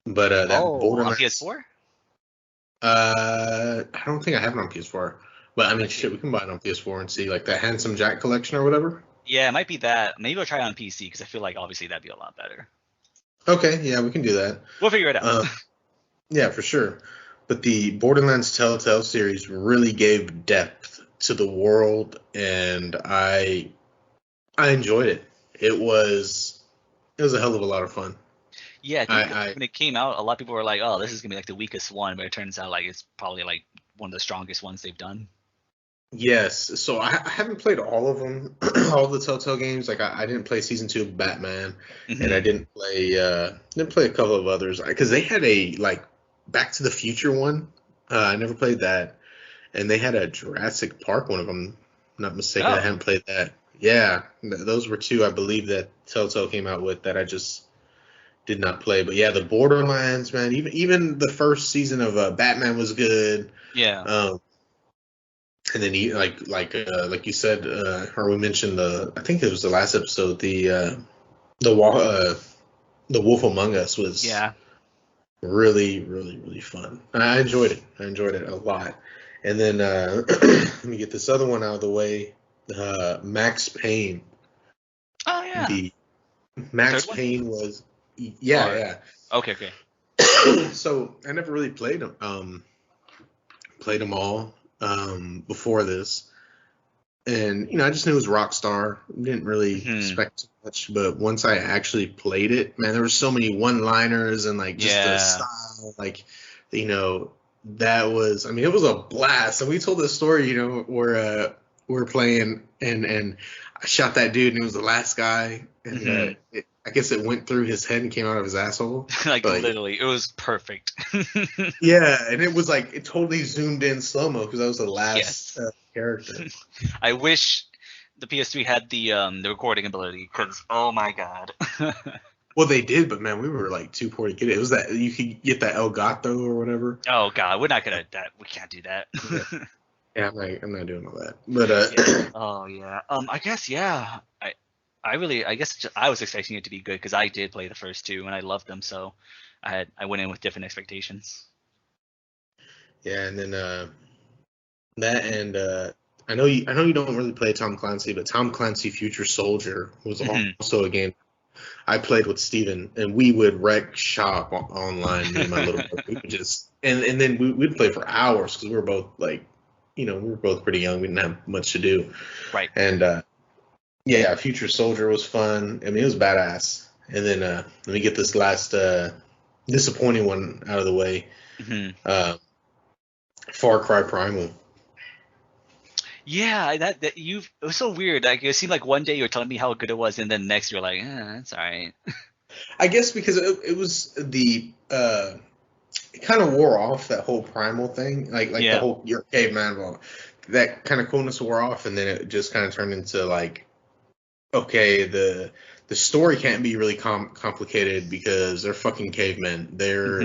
But that Borderlands on PS4? I don't think I have it on PS4. But I mean, shit, we can buy it on PS4 and see, like the Handsome Jack collection or whatever. Yeah, it might be that. Maybe I'll try it on PC, because I feel like obviously that'd be a lot better. Okay, yeah, we can do that. We'll figure it out. Yeah, for sure. But the Borderlands Telltale series really gave depth to the world, and I enjoyed it. It was a hell of a lot of fun. Yeah, I think when it came out, a lot of people were like, "Oh, this is gonna be like the weakest one," but it turns out like it's probably like one of the strongest ones they've done. Yes, so I haven't played all of them, all the Telltale games. Like I didn't play season 2 of Batman, and I didn't play a couple of others, because they had a Back to the Future one. I never played that, and they had a Jurassic Park one, if I'm not mistaken. I haven't played that. Yeah, those were two I believe that Telltale came out with that I just did not play. But yeah, the Borderlands, man. Even the first season of Batman was good. Yeah. And then like you said, or we mentioned I think it was the last episode, the Wolf Among Us was really, really, really fun. I enjoyed it. I enjoyed it a lot. And then let me get this other one out of the way. Max Payne. Oh yeah. The Max Payne was yeah. Okay. So I never really played them. Played them all before this, and I just knew it was Rockstar. Didn't really expect too much, but once I actually played it, man, there were so many one-liners and like just the style, like that was. I mean, it was a blast. And we told this story, where we were playing and I shot that dude and he was the last guy, and I guess it went through his head and came out of his asshole. like literally, it was perfect. Yeah, and it was like it totally zoomed in slow mo because that was the last character. I wish the PS3 had the recording ability because oh my god. Well, they did, but man, we were like too poor to get it. It was that you could get that Elgato or whatever. Oh god, we're not gonna that. We can't do that. Yeah, I'm not doing all that. But oh yeah. I guess I guess I was expecting it to be good because I did play the first two and I loved them, so I went in with different expectations. Yeah, and then that and I know you don't really play Tom Clancy, but Tom Clancy Future Soldier was also a game I played with Steven, and we would wreck shop online. Me and my little brother, we would just and then we'd play for hours because we were both like, we were both pretty young. We didn't have much to do. Right. And yeah, Future Soldier was fun. I mean, it was badass. And then let me get this last disappointing one out of the way. Far Cry Primal. Yeah, that it was so weird. Like it seemed like one day you were telling me how good it was, and then next you're like, it's all right. I guess because it was the it kind of wore off, that whole primal thing, like the whole you're a caveman, well, that kind of coolness wore off, and then it just kind of turned into like, okay, the story can't be really complicated because they're fucking cavemen. They're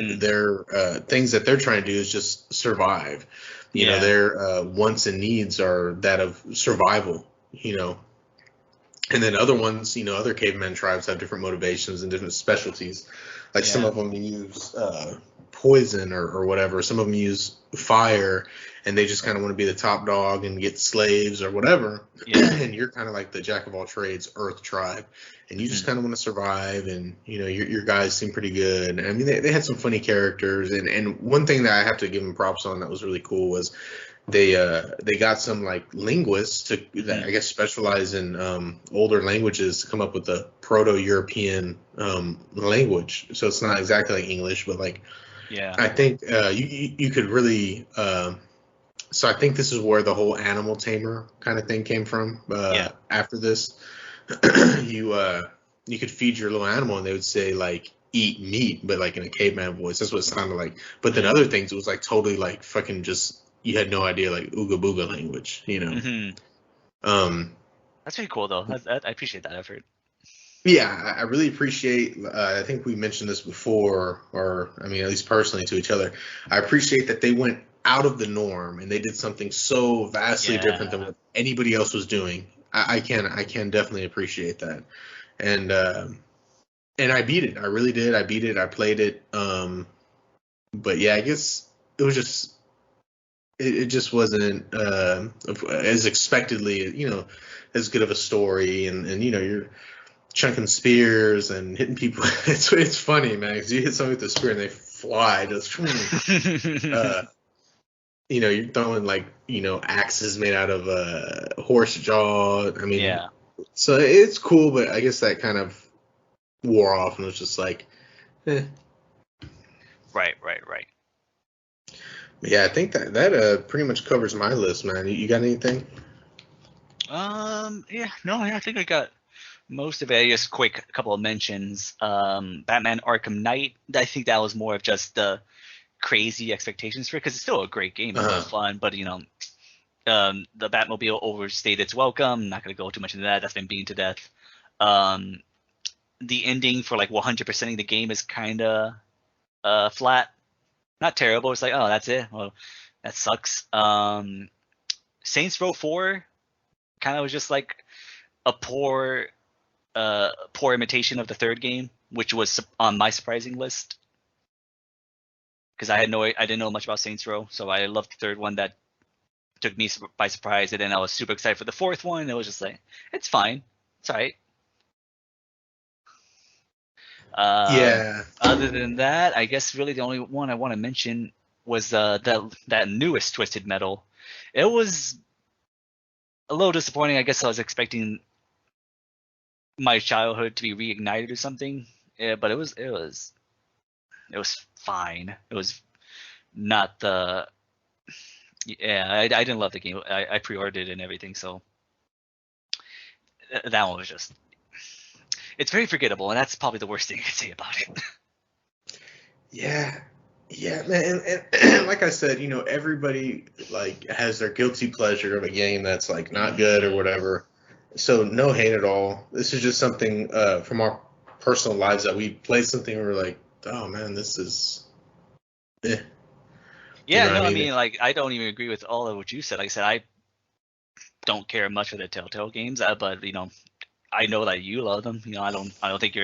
things that they're trying to do is just survive. Their wants and needs are that of survival. And then other ones, other caveman tribes have different motivations and different specialties. Like some of them use poison or whatever. Some of them use fire, and they just kind of want to be the top dog and get slaves or whatever. And you're kind of like the jack of all trades, Earth tribe, and you just kind of want to survive. And your guys seem pretty good. I mean, they had some funny characters, and one thing that I have to give them props on that was really cool was they got some like linguists that I guess specialize in older languages to come up with a Proto-European language. So it's not exactly like English, but like I think you could really. So I think this is where the whole animal tamer kind of thing came from. After this, you could feed your little animal and they would say like eat meat, but like in a caveman voice. That's what it sounded like. But then other things, it was like totally like fucking just. You had no idea, like ooga booga language, That's pretty cool, though. I appreciate that effort. Yeah, I really appreciate. I think we mentioned this before, or I mean, at least personally to each other. I appreciate that they went out of the norm and they did something so vastly different than what anybody else was doing. I can definitely appreciate that, and I beat it. I really did. I beat it. I played it. But yeah, I guess it was just. It just wasn't as expectedly, as good of a story, and you're chunking spears and hitting people. It's funny, man, because you hit somebody with a spear and they fly. Just, you're throwing like axes made out of horse jaw. I mean, so it's cool, but I guess that kind of wore off and was just like, eh. Right. Yeah, I think that pretty much covers my list, man. You got anything? I think I got most of it. Just quick couple of mentions. Batman Arkham Knight. I think that was more of just the crazy expectations for it because it's still a great game. It's fun, but The Batmobile overstayed its welcome. Not gonna go too much into that. That's been beaten to death. The ending for like 100%ing the game is kind of flat. Not terrible. It's like, oh, that's it. Well, that sucks. Saints Row 4 kind of was just like a poor imitation of the third game, which was on my surprising list because I didn't know much about Saints Row, so I loved the third one. That took me by surprise, and then I was super excited for the fourth one. It was just like, it's fine, it's all right. Yeah. Other than that, I guess really the only one I want to mention was that newest Twisted Metal. It was a little disappointing. I guess I was expecting my childhood to be reignited or something. Yeah, but it was fine. It was not the. Yeah, I didn't love the game. I pre-ordered it and everything, so that one was just. It's very forgettable, and that's probably the worst thing I could say about it. Yeah, man, and like I said, everybody like has their guilty pleasure of a game that's like not good or whatever. So no hate at all. This is just something from our personal lives that we played something and we're like, oh man, this is. Eh. Yeah, I no, I mean? mean, like, I don't even agree with all of what you said. Like I said, I don't care much for the Telltale games, but I know that you love them. I don't think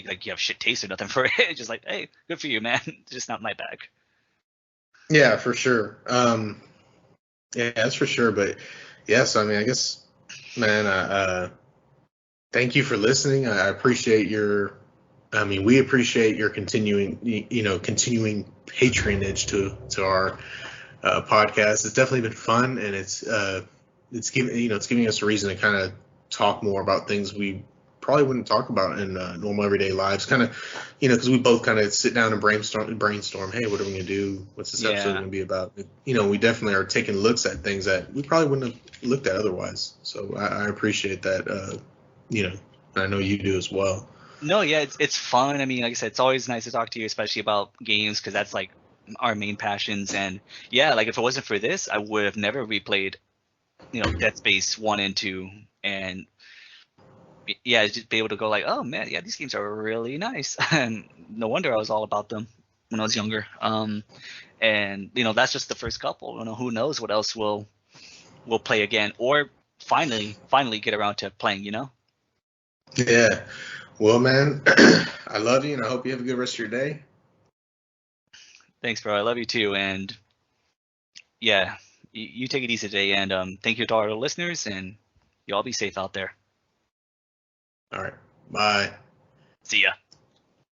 like you have shit taste or nothing for it. It's just like, hey, good for you, man. It's just not my bag. Yeah, for sure. Yeah, that's for sure. But yes, I mean, I guess, man, thank you for listening. I appreciate we appreciate your continuing patronage to our podcast. It's definitely been fun, and it's giving us a reason to kind of talk more about things we probably wouldn't talk about in normal everyday lives. Kind of, because we both kind of sit down and brainstorm. Hey, what are we gonna do? What's this episode gonna be about? We definitely are taking looks at things that we probably wouldn't have looked at otherwise. So I appreciate that. I know you do as well. No, yeah, it's fun. I mean, like I said, it's always nice to talk to you, especially about games, because that's like our main passions. And yeah, like if it wasn't for this, I would have never replayed, Dead Space 1 and 2, and yeah, just be able to go like, oh man, yeah, these games are really nice, and no wonder I was all about them when I was younger. And that's just the first couple. Who knows what else we'll play again, or finally get around to playing. Yeah. Well, man, I love you, and I hope you have a good rest of your day. Thanks, bro. I love you too, and yeah, you take it easy today. And thank you to all our listeners, and you all be safe out there. All right. Bye. See ya.